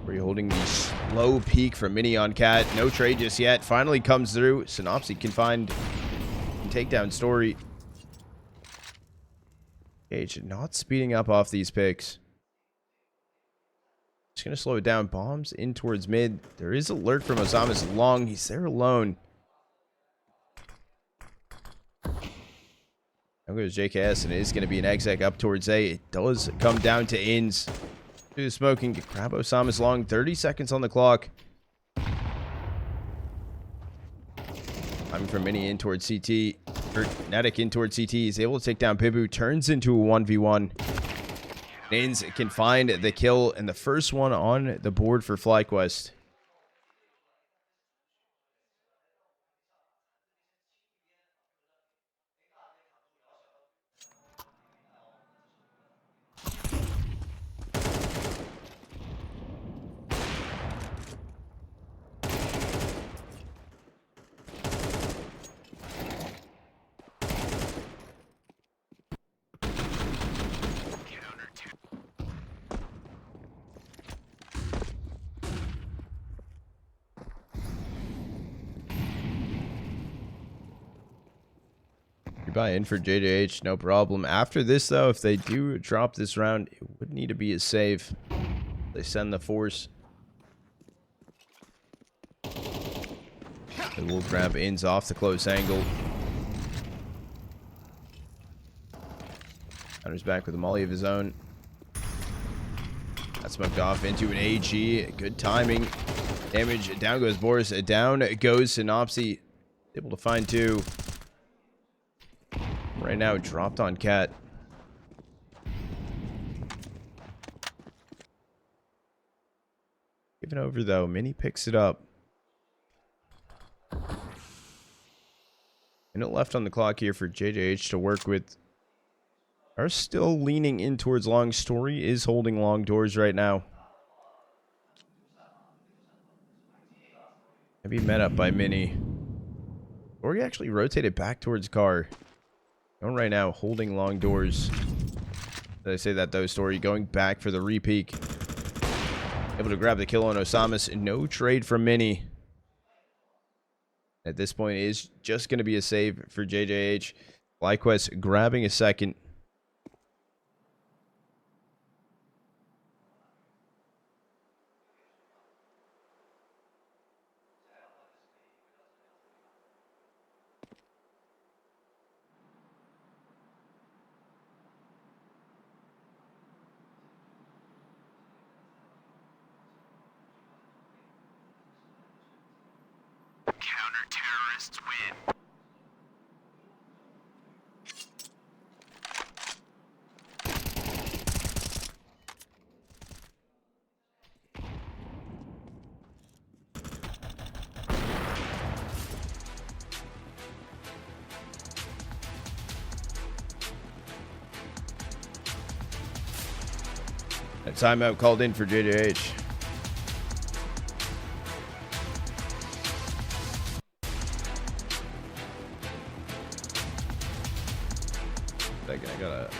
We're holding the slow peak from Mini on Cat. No trade just yet. Finally comes through. Sinnopsyy can take down Story. Gage not speeding up off these picks. Just gonna slow it down. Bombs in towards mid. There is alert from Osamas long. He's there alone. Now goes JKS, and it is gonna be an exec up towards A. It does come down to ins. Do the smoking. Grab Osamas long. 30 seconds on the clock. I'm from Mini in towards CT. Or nettik in towards CT. He's able to take down Bibu. Turns into a 1v1. Nains can find the kill and the first one on the board for FlyQuest. You buy in for JJH, no problem. After this, though, if they do drop this round, it would need to be a save. They send the force. They will grab ins off the close angle. Hunter's back with a molly of his own. That smoked off into an AG. Good timing. Damage. Down goes BOROS. Down goes sinnopsyy. Able to find two. Right now, dropped on Cat. Given over, though. Mini picks it up. Minute left on the clock here for JJH to work with. Are still leaning in towards long. Story is holding long doors right now. Maybe met up by Mini. Story actually rotated back towards car. Going right now, holding long doors. Did I say that though? Story going back for the repeak. Able to grab the kill on Osamis. No trade from Mini. At this point, it is just going to be a save for JJH. FlyQuest grabbing a second. Counter-terrorists win. A timeout called in for JJH. Second, I gotta.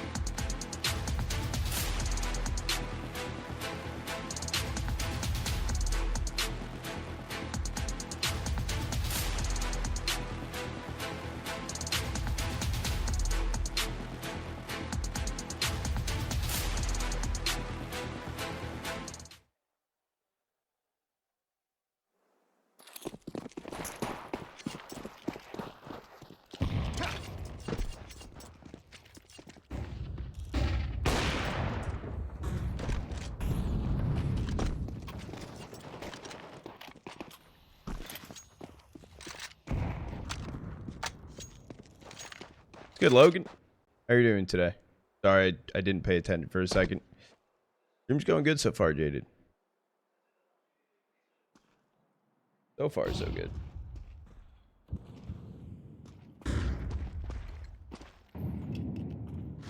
Good, Logan. How are you doing today? Sorry, I didn't pay attention for a second. Stream's going good so far, Jaded. So far, so good.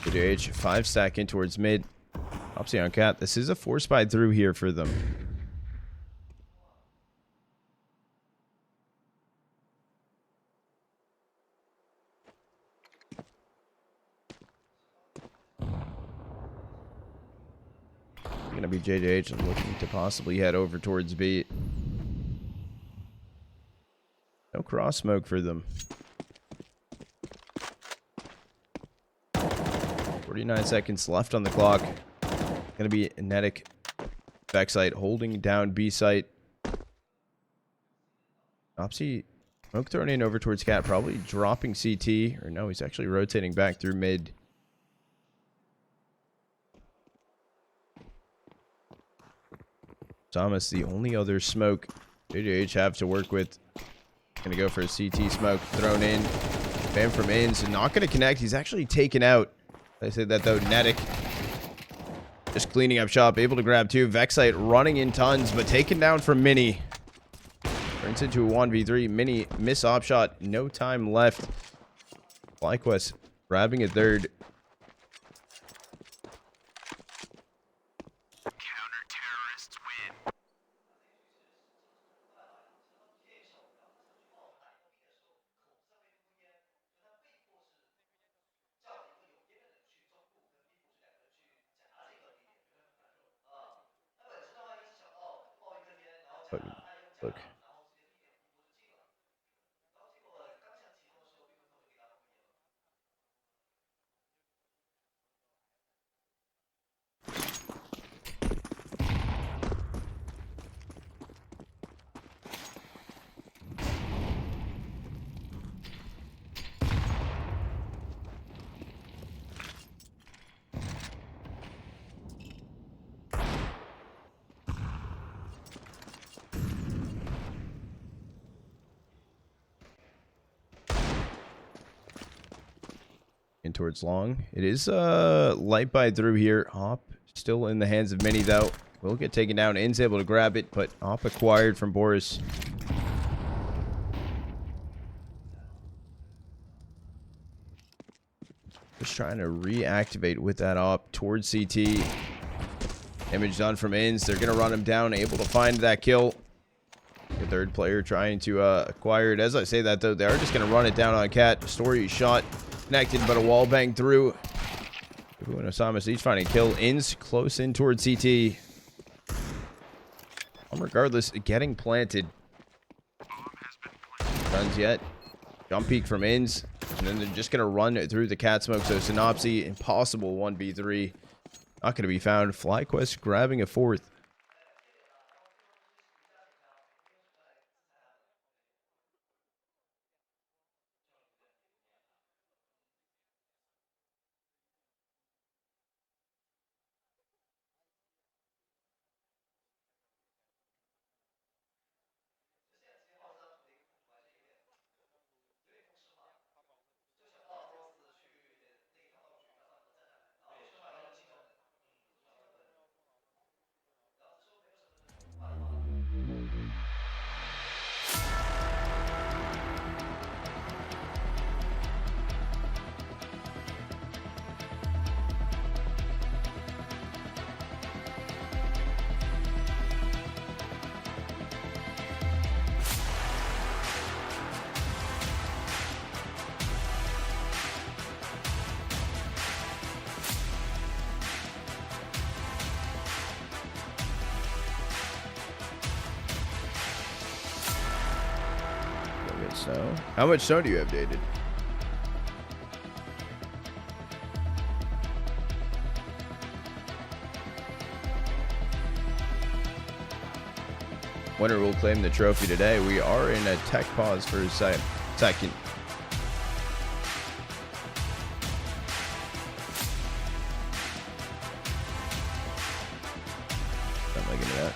JH 5-stack in towards mid. Opsy on Cat. This is a 4-spy through here for them. Gonna be JJH looking to possibly head over towards B. No cross smoke for them. 49 seconds left on the clock. Gonna be nettik. Vexite holding down B site. Opsy smoke thrown in over towards Cat, probably dropping CT. Or no, he's actually rotating back through mid. Thomas, the only other smoke JJH have to work with. Gonna go for a CT smoke thrown in. Bam from ins. Not gonna connect. He's actually taken out. I said that though. Nettik just cleaning up shop. Able to grab 2. Vexite running in tons, but taken down from Mini. Turns into a 1v3. Mini miss op shot. No time left. FlyQuest grabbing a 3rd. Counter-terrorists win. Look. In towards long. It is light by through here. Op still in the hands of Mini though. Will get taken down. In's able to grab it, but Op acquired from BOROS. Just trying to reactivate with that Op towards CT. Damage done from ins. They're gonna run him down. Able to find that kill. The 3rd player trying to acquire it. As I say that though, they are just gonna run it down on Cat. Story shot connected, but a wall bang through. Bibu and Osamas each finding a kill. Ins close in towards CT. Regardless, getting planted. Runs yet. Jump peek from ins. And then they're just going to run through the cat smoke. So sinnopsyy, impossible 1v3. Not going to be found. FlyQuest grabbing a 4th. So, how much snow do you have dated? Winner will claim the trophy today. We are in a tech pause for a second. I'm liking that.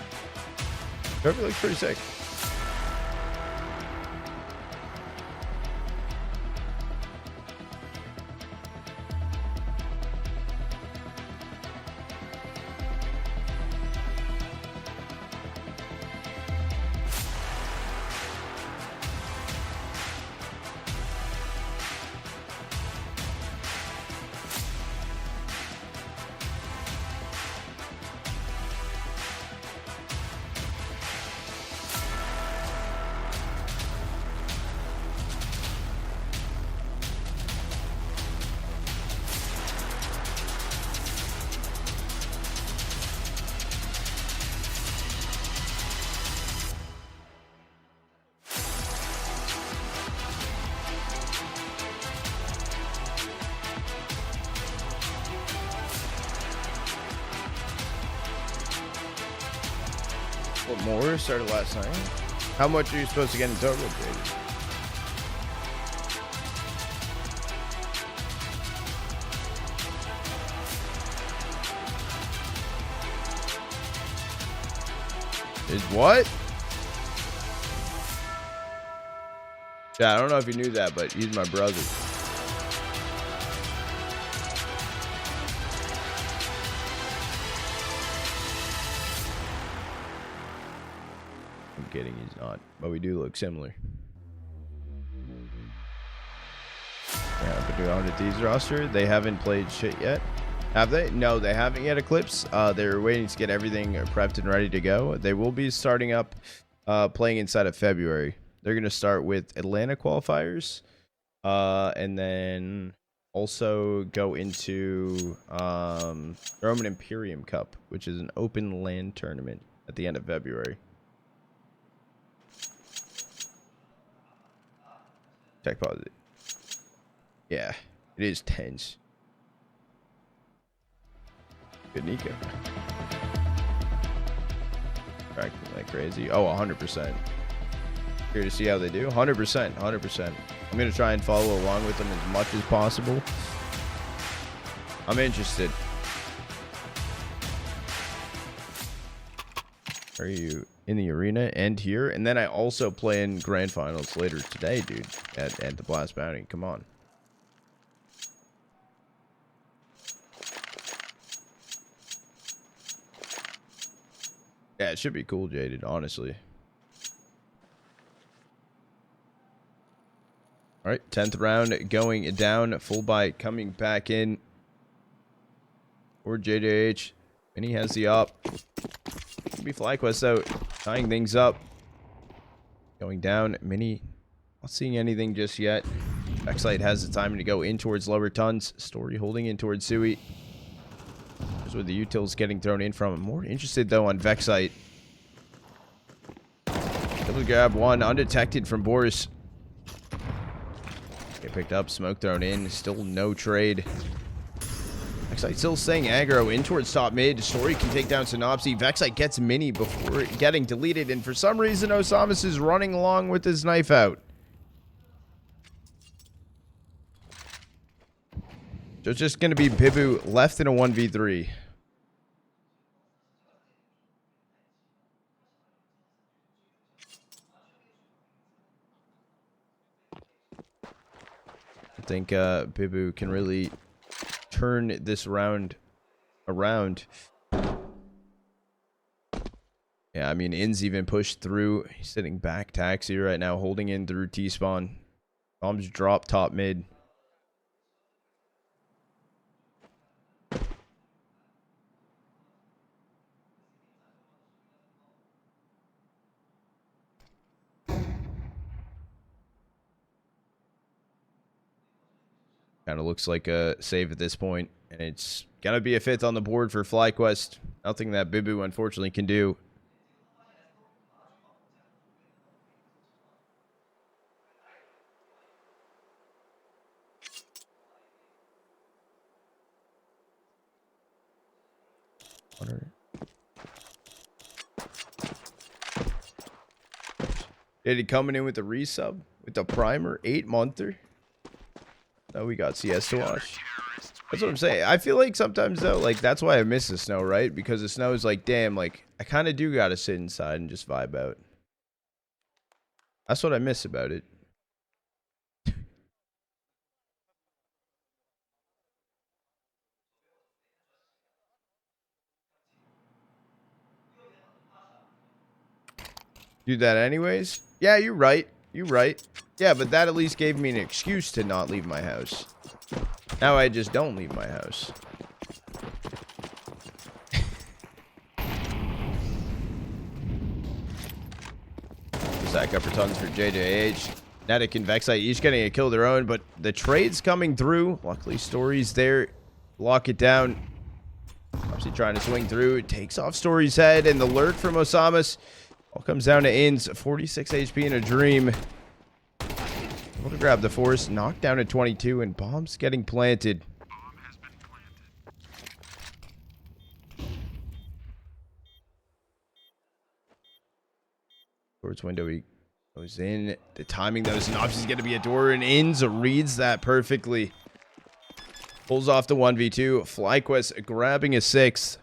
Trophy looks pretty sick. What more started last night? How much are you supposed to get in total, dude? Is what? Yeah, I don't know if you knew that, but he's my brother. I'm kidding, he's not. But we do look similar. Yeah, but on the D's roster, they haven't played shit yet. Have they? No, they haven't yet, Eclipse. They're waiting to get everything prepped and ready to go. They will be starting up playing inside of February. They're going to start with Atlanta qualifiers. And then also go into Roman Imperium Cup, which is an open land tournament at the end of February. Tech positive. Yeah, it is tense. Good Nico. Tracking like crazy. Oh, 100%. Here to see how they do. 100%. 100%. I'm going to try and follow along with them as much as possible. I'm interested. Are you in the arena and here? And then I also play in grand finals later today, dude, at the Blast Bounty. Come on. Yeah, it should be cool, Jaded, honestly. All right, 10th round going down. Full bite coming back in. Or JJH. And he has the op. Could be FlyQuest out. Tying things up. Going down. Mini. Not seeing anything just yet. Vexite has the time to go in towards lower tons. Story holding in towards Sui. Here's where the utils getting thrown in from. I'm more interested, though, on Vexite. Able to grab one. Undetected from BOROS. Get picked up. Smoke thrown in. Still no trade. Vexite still staying aggro in towards top mid. Story can take down sinnopsyy. Vexite gets mini before getting deleted. And for some reason, Osamas is running along with his knife out. So it's just going to be Bibu left in a 1v3. I think Bibu can really turn this round around. Yeah, I mean, In's even pushed through. He's sitting back taxi right now, holding in through T-spawn. Bombs drop top mid. Kind of looks like a save at this point, and it's gonna be a 5th on the board for FlyQuest. Nothing that Bibu unfortunately can do. Did he coming in with the resub with the primer 8-monther? Oh, we got CS to watch. That's what I'm saying. I feel like sometimes, though, like, that's why I miss the snow, right? Because the snow is like, damn, like, I kind of do got to sit inside and just vibe out. That's what I miss about it. Do that anyways? Yeah, you're right. You're right. Yeah, but that at least gave me an excuse to not leave my house. Now I just don't leave my house. Sack up for tons for JJH. Nettik and Vexite each getting a kill of their own, but the trade's coming through. Luckily, Story's there. Lock it down. Obviously trying to swing through. It takes off Story's head, and the lurk from Osamas. All comes down to Inns. 46 HP in a dream. Able to grab the force. Knocked down at 22, and bombs getting planted. Bomb has been planted. Towards window, he goes in. The timing, though, Synopsis is going to be a door, and Inns reads that perfectly. Pulls off the 1v2. FlyQuest grabbing a 6th.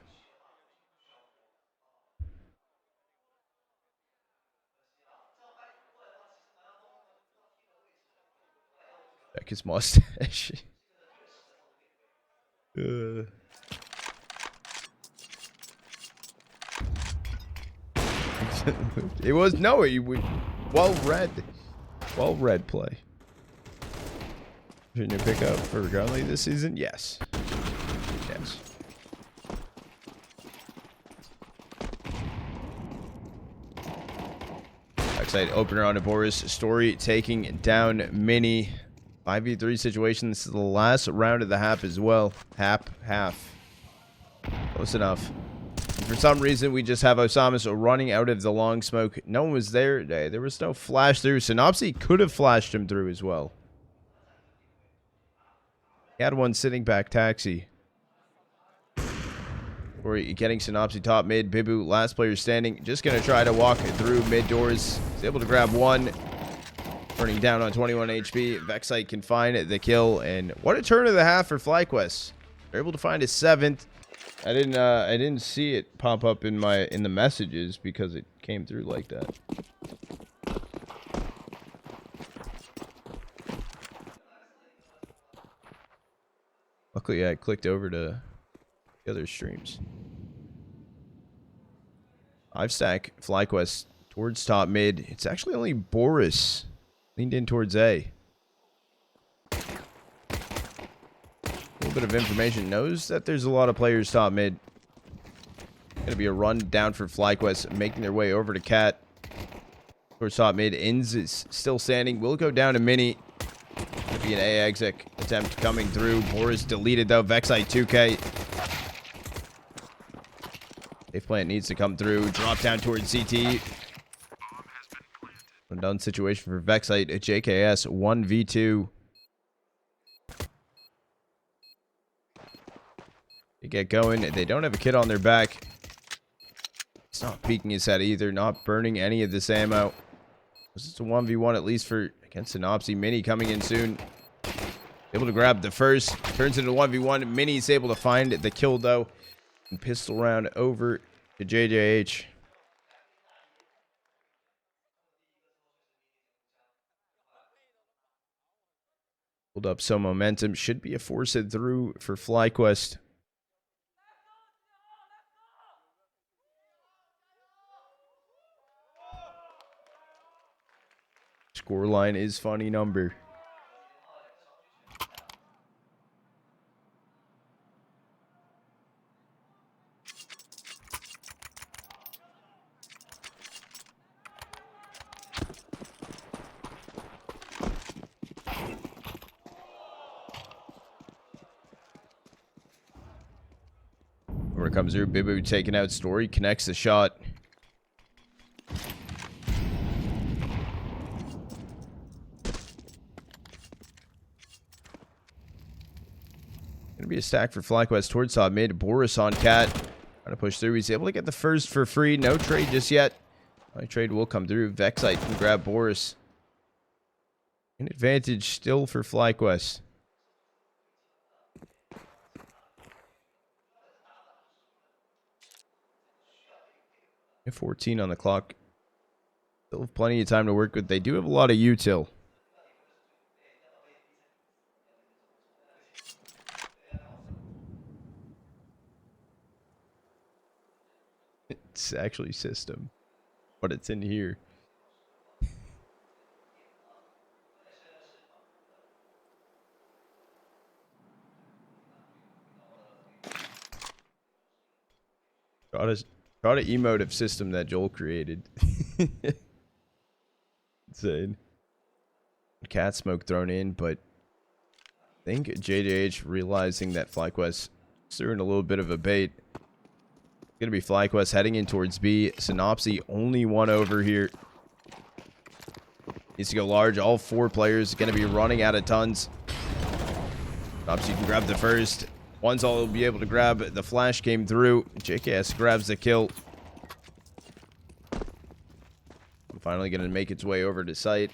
stroke his mustache. It was no, well read play. Shouldn't you pick up for Gunley this season? Yes. Yes. Vexite opener on a BOROS. Story taking down Mini. 5v3 situation. This is the last round of the half as well. Half. Close enough. For some reason, we just have Osamas running out of the long smoke. No one was there today. There was no flash through. sinnopsyy could have flashed him through as well. He had one sitting back taxi. Or getting sinnopsyy top mid. Bibu, last player standing. Just going to try to walk through mid doors. He's able to grab one. Burning down on 21 HP. Vexite can find the kill. And what a turn of the half for FlyQuest. They're able to find his 7th. I didn't see it pop up in the messages because it came through like that. Luckily, I clicked over to the other streams. 5-stack FlyQuest towards top mid. It's actually only BOROS leaned in towards A. A little bit of information. Knows that there's a lot of players top mid. Gonna be a run down for FlyQuest, making their way over to Cat. Towards top mid. Inns is still standing. Will go down to Mini. Gonna be an A exec attempt coming through. BOROS deleted though. Vexite 2K. Safe plant needs to come through. Drop down towards CT. Done situation for Vexite at JKS 1v2. They get going. They don't have a kid on their back. It's not peeking his head either. Not burning any of this ammo. This is a 1v1 at least for against sinnopsyy. Mini coming in soon. Able to grab the first. Turns into 1v1. Mini's able to find the kill though. And pistol round over to JiJieHao. Hold up some momentum. Should be a force it through for FlyQuest. Scoreline is funny number. Where it comes through, Bibu taking out Story, connects the shot. Gonna be a stack for FlyQuest towards top mid. BOROS on Cat. Trying to push through. He's able to get the first for free. No trade just yet. My trade will come through. Vexite can grab BOROS. An advantage still for FlyQuest. 14 on the clock. Still have plenty of time to work with. They do have a lot of util. It's actually system, but it's in here. Got an emotive system that Joel created. Insane. Cat smoke thrown in, but I think JiJieHao realizing that FlyQuest is throwing a little bit of a bait. Gonna be FlyQuest heading in towards B. sinnopsyy only one over here. Needs to go large. All 4 players gonna be running out of tons. sinnopsyy can grab the first. One's all will be able to grab. The flash came through. JKS grabs the kill. I'm finally going to make its way over to site.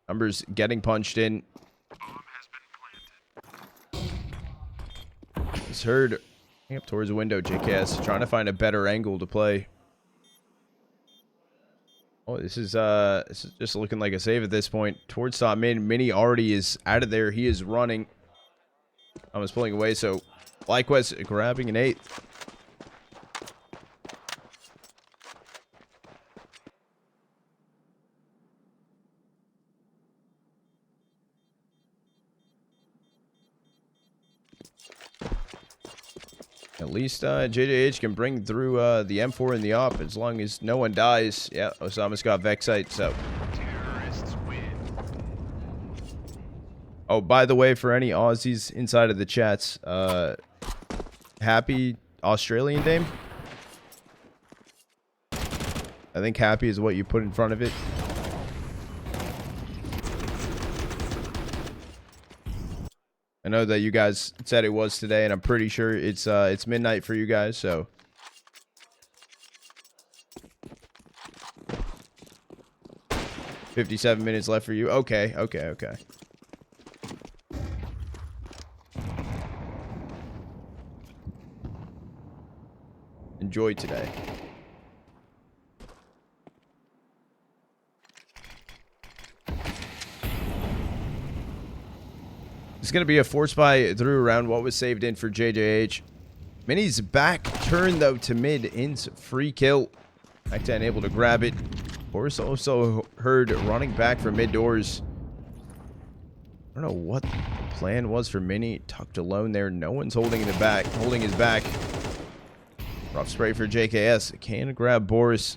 Numbers getting punched in. It's heard up towards the window. JKS trying to find a better angle to play. Oh, this is just looking like a save at this point. Towards top mid, Mini already is out of there. He is running. Almost pulling away, so FlyQuest grabbing an 8th. At least JJH can bring through the M4 and the op as long as no one dies. Yeah, Osama's got Vexite, so. Terrorists win. Oh, by the way, for any Aussies inside of the chats, happy Australian Day. I think happy is what you put in front of it. I know that you guys said it was today, and I'm pretty sure it's midnight for you guys, so. "57 minutes left for you." Okay. Enjoy today. It's going to be a force buy through around what was saved in for JJH. Mini's back turn, though, to mid. Ins free kill. Back 10 able to grab it. BOROS also heard running back from mid doors. I don't know what the plan was for Mini. Tucked alone there. No one's holding his back. Rough spray for JKS. Can grab BOROS.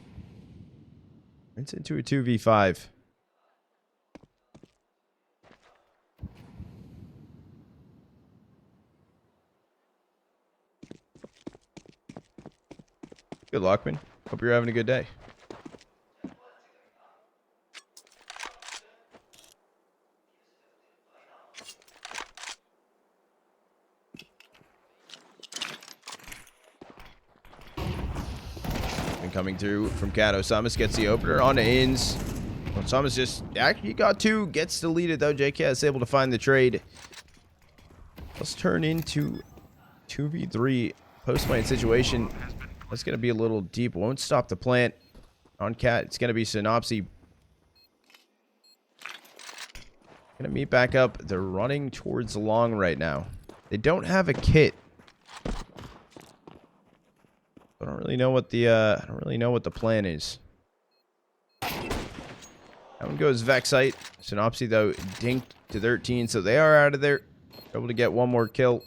It's into a 2v5. Good luck, man. Hope you're having a good day. And coming through from Cat, Osamas gets the opener on the ins. Osamas just actually got 2, gets deleted though. JK is able to find the trade. Let's turn into 2v3 post-plant situation. That's going to be a little deep. Won't stop the plant on Cat. It's going to be sinnopsyy. Going to meet back up. They're running towards the long right now. They don't have a kit. I don't really know what the plan is. That one goes Vexite. Sinnopsyy though dinked to 13, so they are out of there. Able to get one more kill.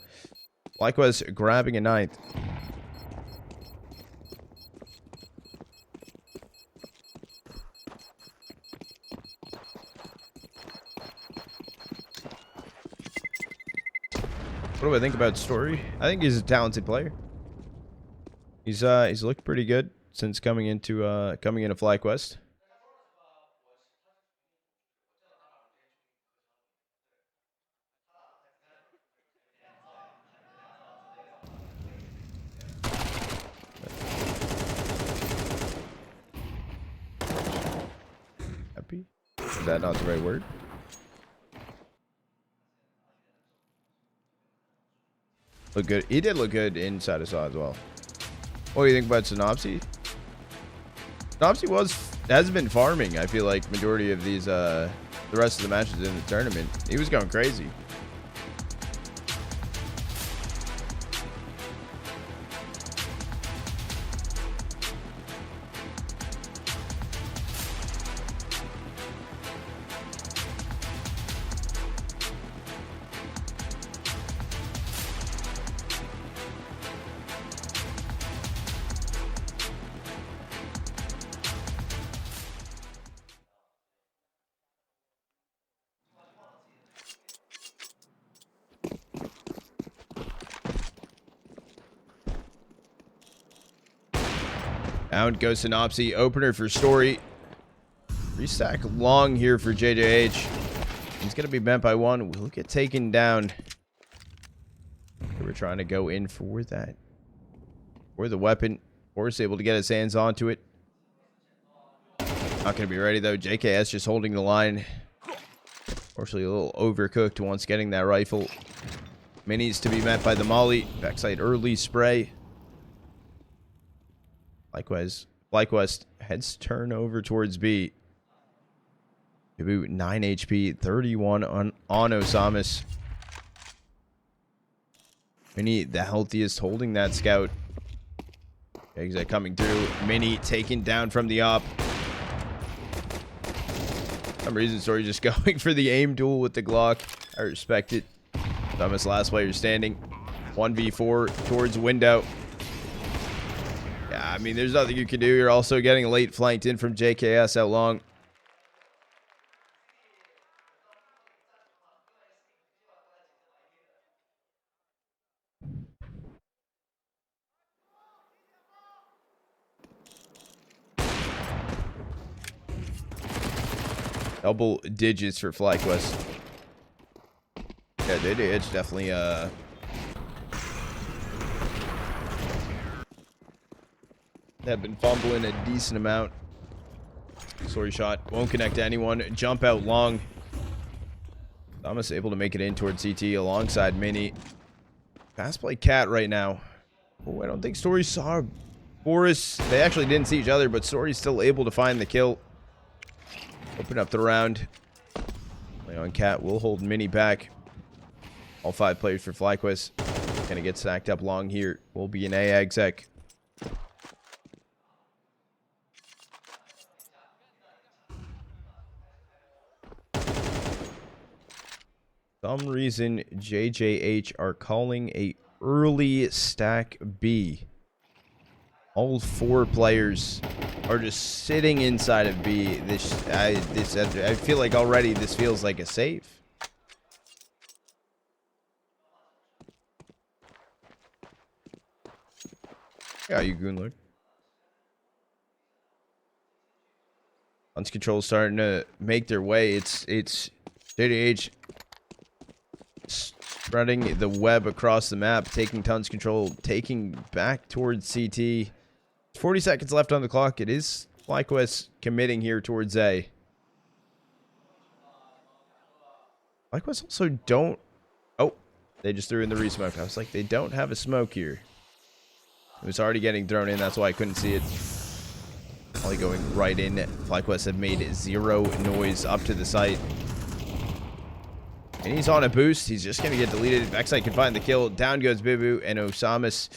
Likewise, grabbing a 9th. What do I think about Story? I think he's a talented player. He's looked pretty good since coming into FlyQuest. Happy? Is that not the right word? Look good. He did look good inside of Saw as well. What do you think about sinnopsyy? Sinnopsyy has been farming, I feel like, majority of these the rest of the matches in the tournament. He was going crazy. Out goes sinnopsyy. Opener for Story. Restack long here for JJH. He's going to be bent by 1. Will get taken down. We're trying to go in for that. For the weapon. BOROS able to get his hands onto it. Not going to be ready though. JKS just holding the line. Unfortunately a little overcooked once getting that rifle. Minis to be met by the molly. Backside early spray. Likewise, FlyQuest heads turn over towards B. Bibu 9 HP, 31 on Osamis. Mini the healthiest, holding that scout. Exit coming through. Mini taken down from the op. For some reason, Story just going for the aim duel with the Glock. I respect it. Thomas, last player standing. 1v4 towards window. Yeah, I mean, there's nothing you can do. You're also getting late flanked in from JKS out long. Double digits for FlyQuest. Yeah, they did. It's definitely have been fumbling a decent amount. Sorry shot. Won't connect to anyone. Jump out long. Thomas able to make it in towards CT alongside Mini. Fast play Cat right now. Oh, I don't think Story saw BOROS. They actually didn't see each other, but Story's still able to find the kill. Open up the round. Play on Cat. Will hold Mini back. All 5 players for FlyQuest. Gonna get stacked up long here. Will be an A exec. Some reason JJH are calling a early stack B. All 4 players are just sitting inside of B. I feel like already this feels like a save. Yeah, you Goonlord. Hunts Control starting to make their way. It's JDH spreading the web across the map, taking Tons Control, taking back towards CT. 40 seconds left on the clock. It is FlyQuest committing here towards A. FlyQuest also don't... Oh, they just threw in the resmoke. I was like, they don't have a smoke here. It was already getting thrown in. That's why I couldn't see it. Probably going right in. FlyQuest have made 0 noise up to the site. And he's on a boost. He's just going to get deleted. Vexite can find the kill. Down goes Bibu and Osamis.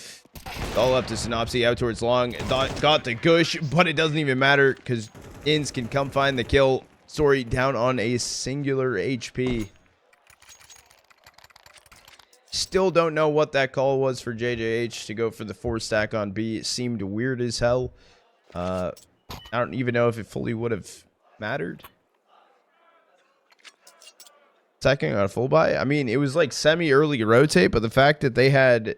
All up to sinnopsyy out towards long. Got the gush, but it doesn't even matter because Ins can come find the kill. Story down on a singular HP. Still don't know what that call was for JJH to go for the 4 stack on B. It seemed weird as hell. I don't even know if it fully would have mattered. Second on a full buy. I mean, it was like semi-early rotate, but the fact that they had...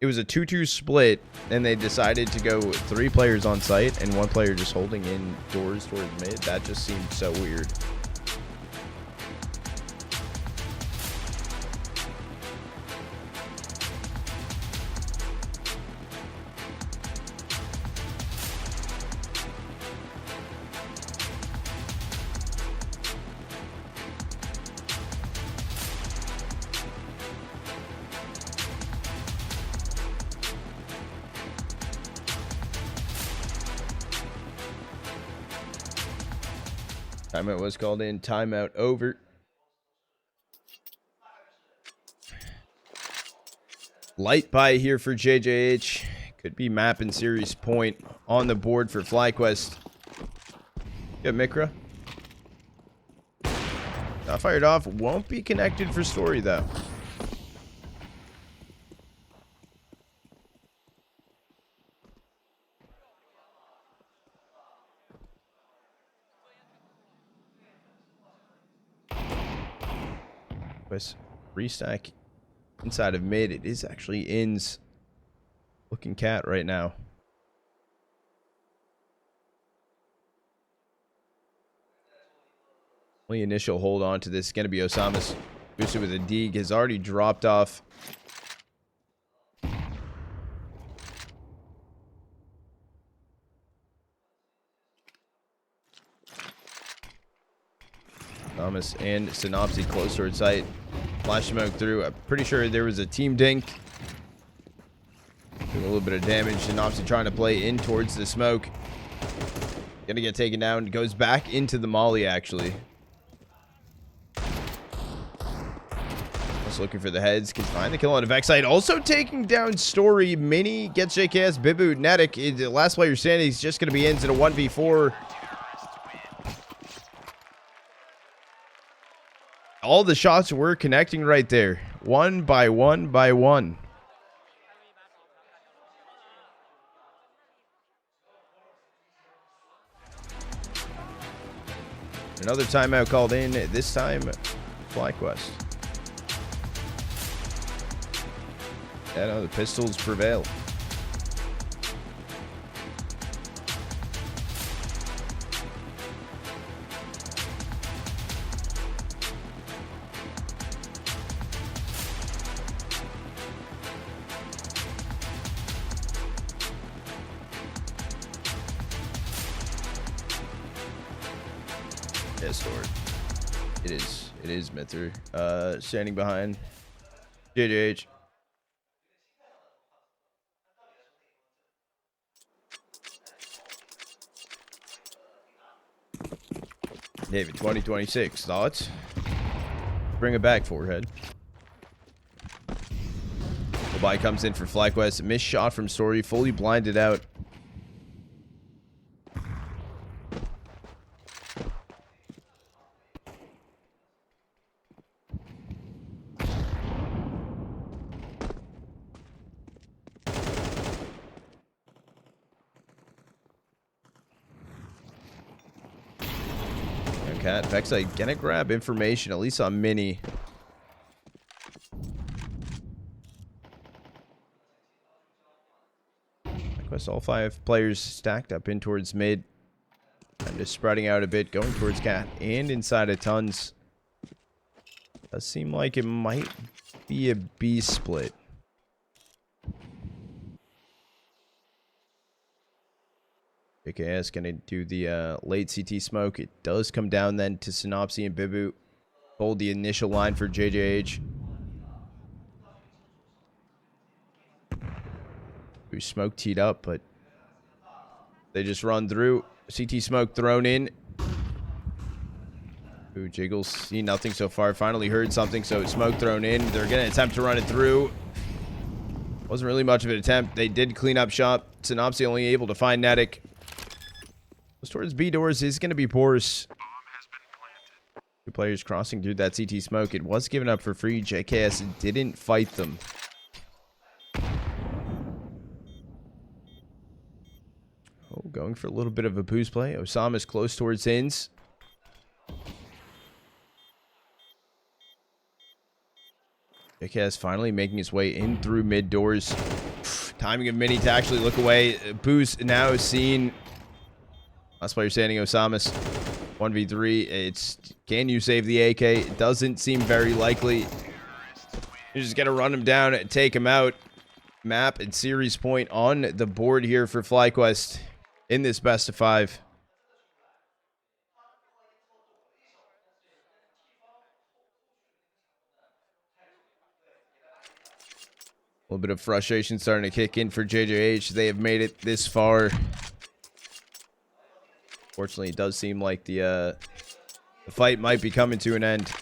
It was a 2-2 split, and they decided to go 3 players on site and 1 player just holding in doors towards mid. That just seemed so weird. Timeout was called in. Timeout over. Light buy here for JJH. Could be map and series point on the board for FlyQuest. Good Mikra. Not fired off. Won't be connected for Story though. Restack inside of mid. It is actually Ins looking Cat right now. Only initial hold on to this is going to be Osamis. Boosted with a Deeg has already dropped off. Thomas and sinnopsyy close towards site. Flash smoke through. I'm pretty sure there was a team dink. Doing a little bit of damage. sinnopsyy trying to play in towards the smoke. Gonna get taken down. Goes back into the molly, actually. Just looking for the heads. Can find the kill on a Vexite. Also taking down Story. Mini gets JKS. Bibu, nettik. The last player standing is just gonna be into the 1v4. All the shots were connecting right there. One by one by one. Another timeout called in. This time, FlyQuest. Yeah, no, the pistols prevail. Yeah, stored. It is. It is Mither. Standing behind JiJieHao. David, 2026. Thoughts? Bring it back, forehead. Obai comes in for FlyQuest. Missed shot from Story. Fully blinded out. Cat Vexite gonna grab information, at least on Mini. FlyQuest, all 5 players stacked up in towards mid. I'm just spreading out a bit, going towards Cat and inside of Tons. Does seem like it might be a B split. JKS gonna do the late CT smoke. It does come down then to sinnopsyy and Bibu. Hold the initial line for JiJieHao. We smoke teed up, but they just run through. CT smoke thrown in. Ooh, Jiggles see nothing so far. Finally heard something, so smoke thrown in. They're gonna attempt to run it through. Wasn't really much of an attempt. They did clean up shop. sinnopsyy only able to find nettik. Towards B doors is going to be BOROS. 2 players crossing through that CT smoke. It was given up for free. JKS didn't fight them. Oh, going for a little bit of a boost play. Osama's close towards ins. JKS finally making his way in through mid doors. Timing of Mini to actually look away. Boost now seen. Last player standing, Osamas. 1v3. It's, can you save the AK? It doesn't seem very likely. You're just going to run him down and take him out. Map and series point on the board here for FlyQuest in this best of 5. A little bit of frustration starting to kick in for JiJieHao. They have made it this far. Fortunately, it does seem like the fight might be coming to an end.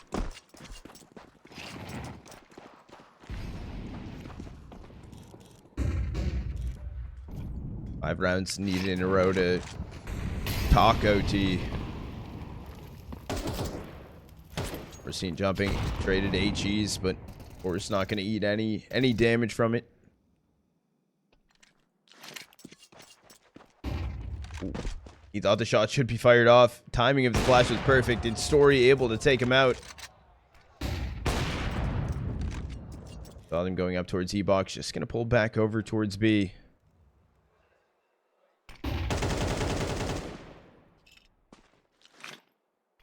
Five rounds needed in a row to talk OT. We're seeing jumping, traded HEs, but BOROS not going to eat any damage from it. Ooh. He thought the shot should be fired off. Timing of the flash was perfect. And Story able to take him out. Saw them going up towards E-box. Just going to pull back over towards B.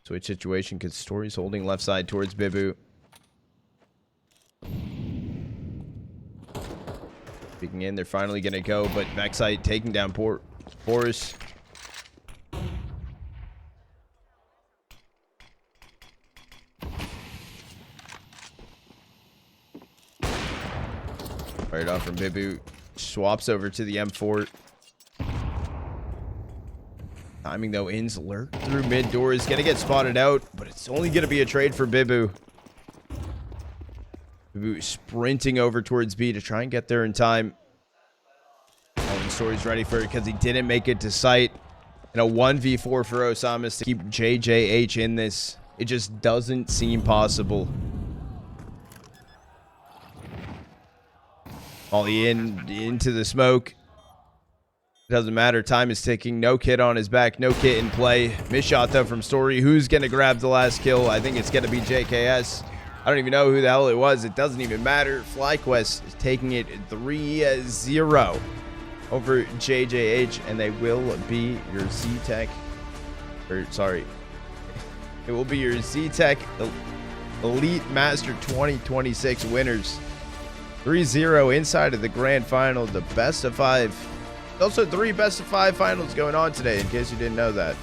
Switch situation because Story's holding left side towards Bibu. Peeking in. They're finally going to go. But Vexite taking down BOROS. Fired off from Bibu. Swaps over to the M4. Timing though, ins lurk through mid door is gonna get spotted out, but it's only gonna be a trade for Bibu. Bibu sprinting over towards B to try and get there in time. The story's ready for it because he didn't make it to sight. And a 1v4 for Osamas to keep JiJieHao in this. It just doesn't seem possible. Ollie into the smoke. Doesn't matter. Time is ticking. No kit on his back. No kit in play. Missed shot though from Story. Who's going to grab the last kill? I think it's going to be JKS. I don't even know who the hell it was. It doesn't even matter. FlyQuest is taking it 3-0 over JiJieHao. And they will be your Zhi-Tech. Or, sorry. It will be your Zhi-Tech Elite Master 2026 winners. 3-0 inside of the grand final. The best of 5. Also 3 best of 5 finals going on today, in case you didn't know that.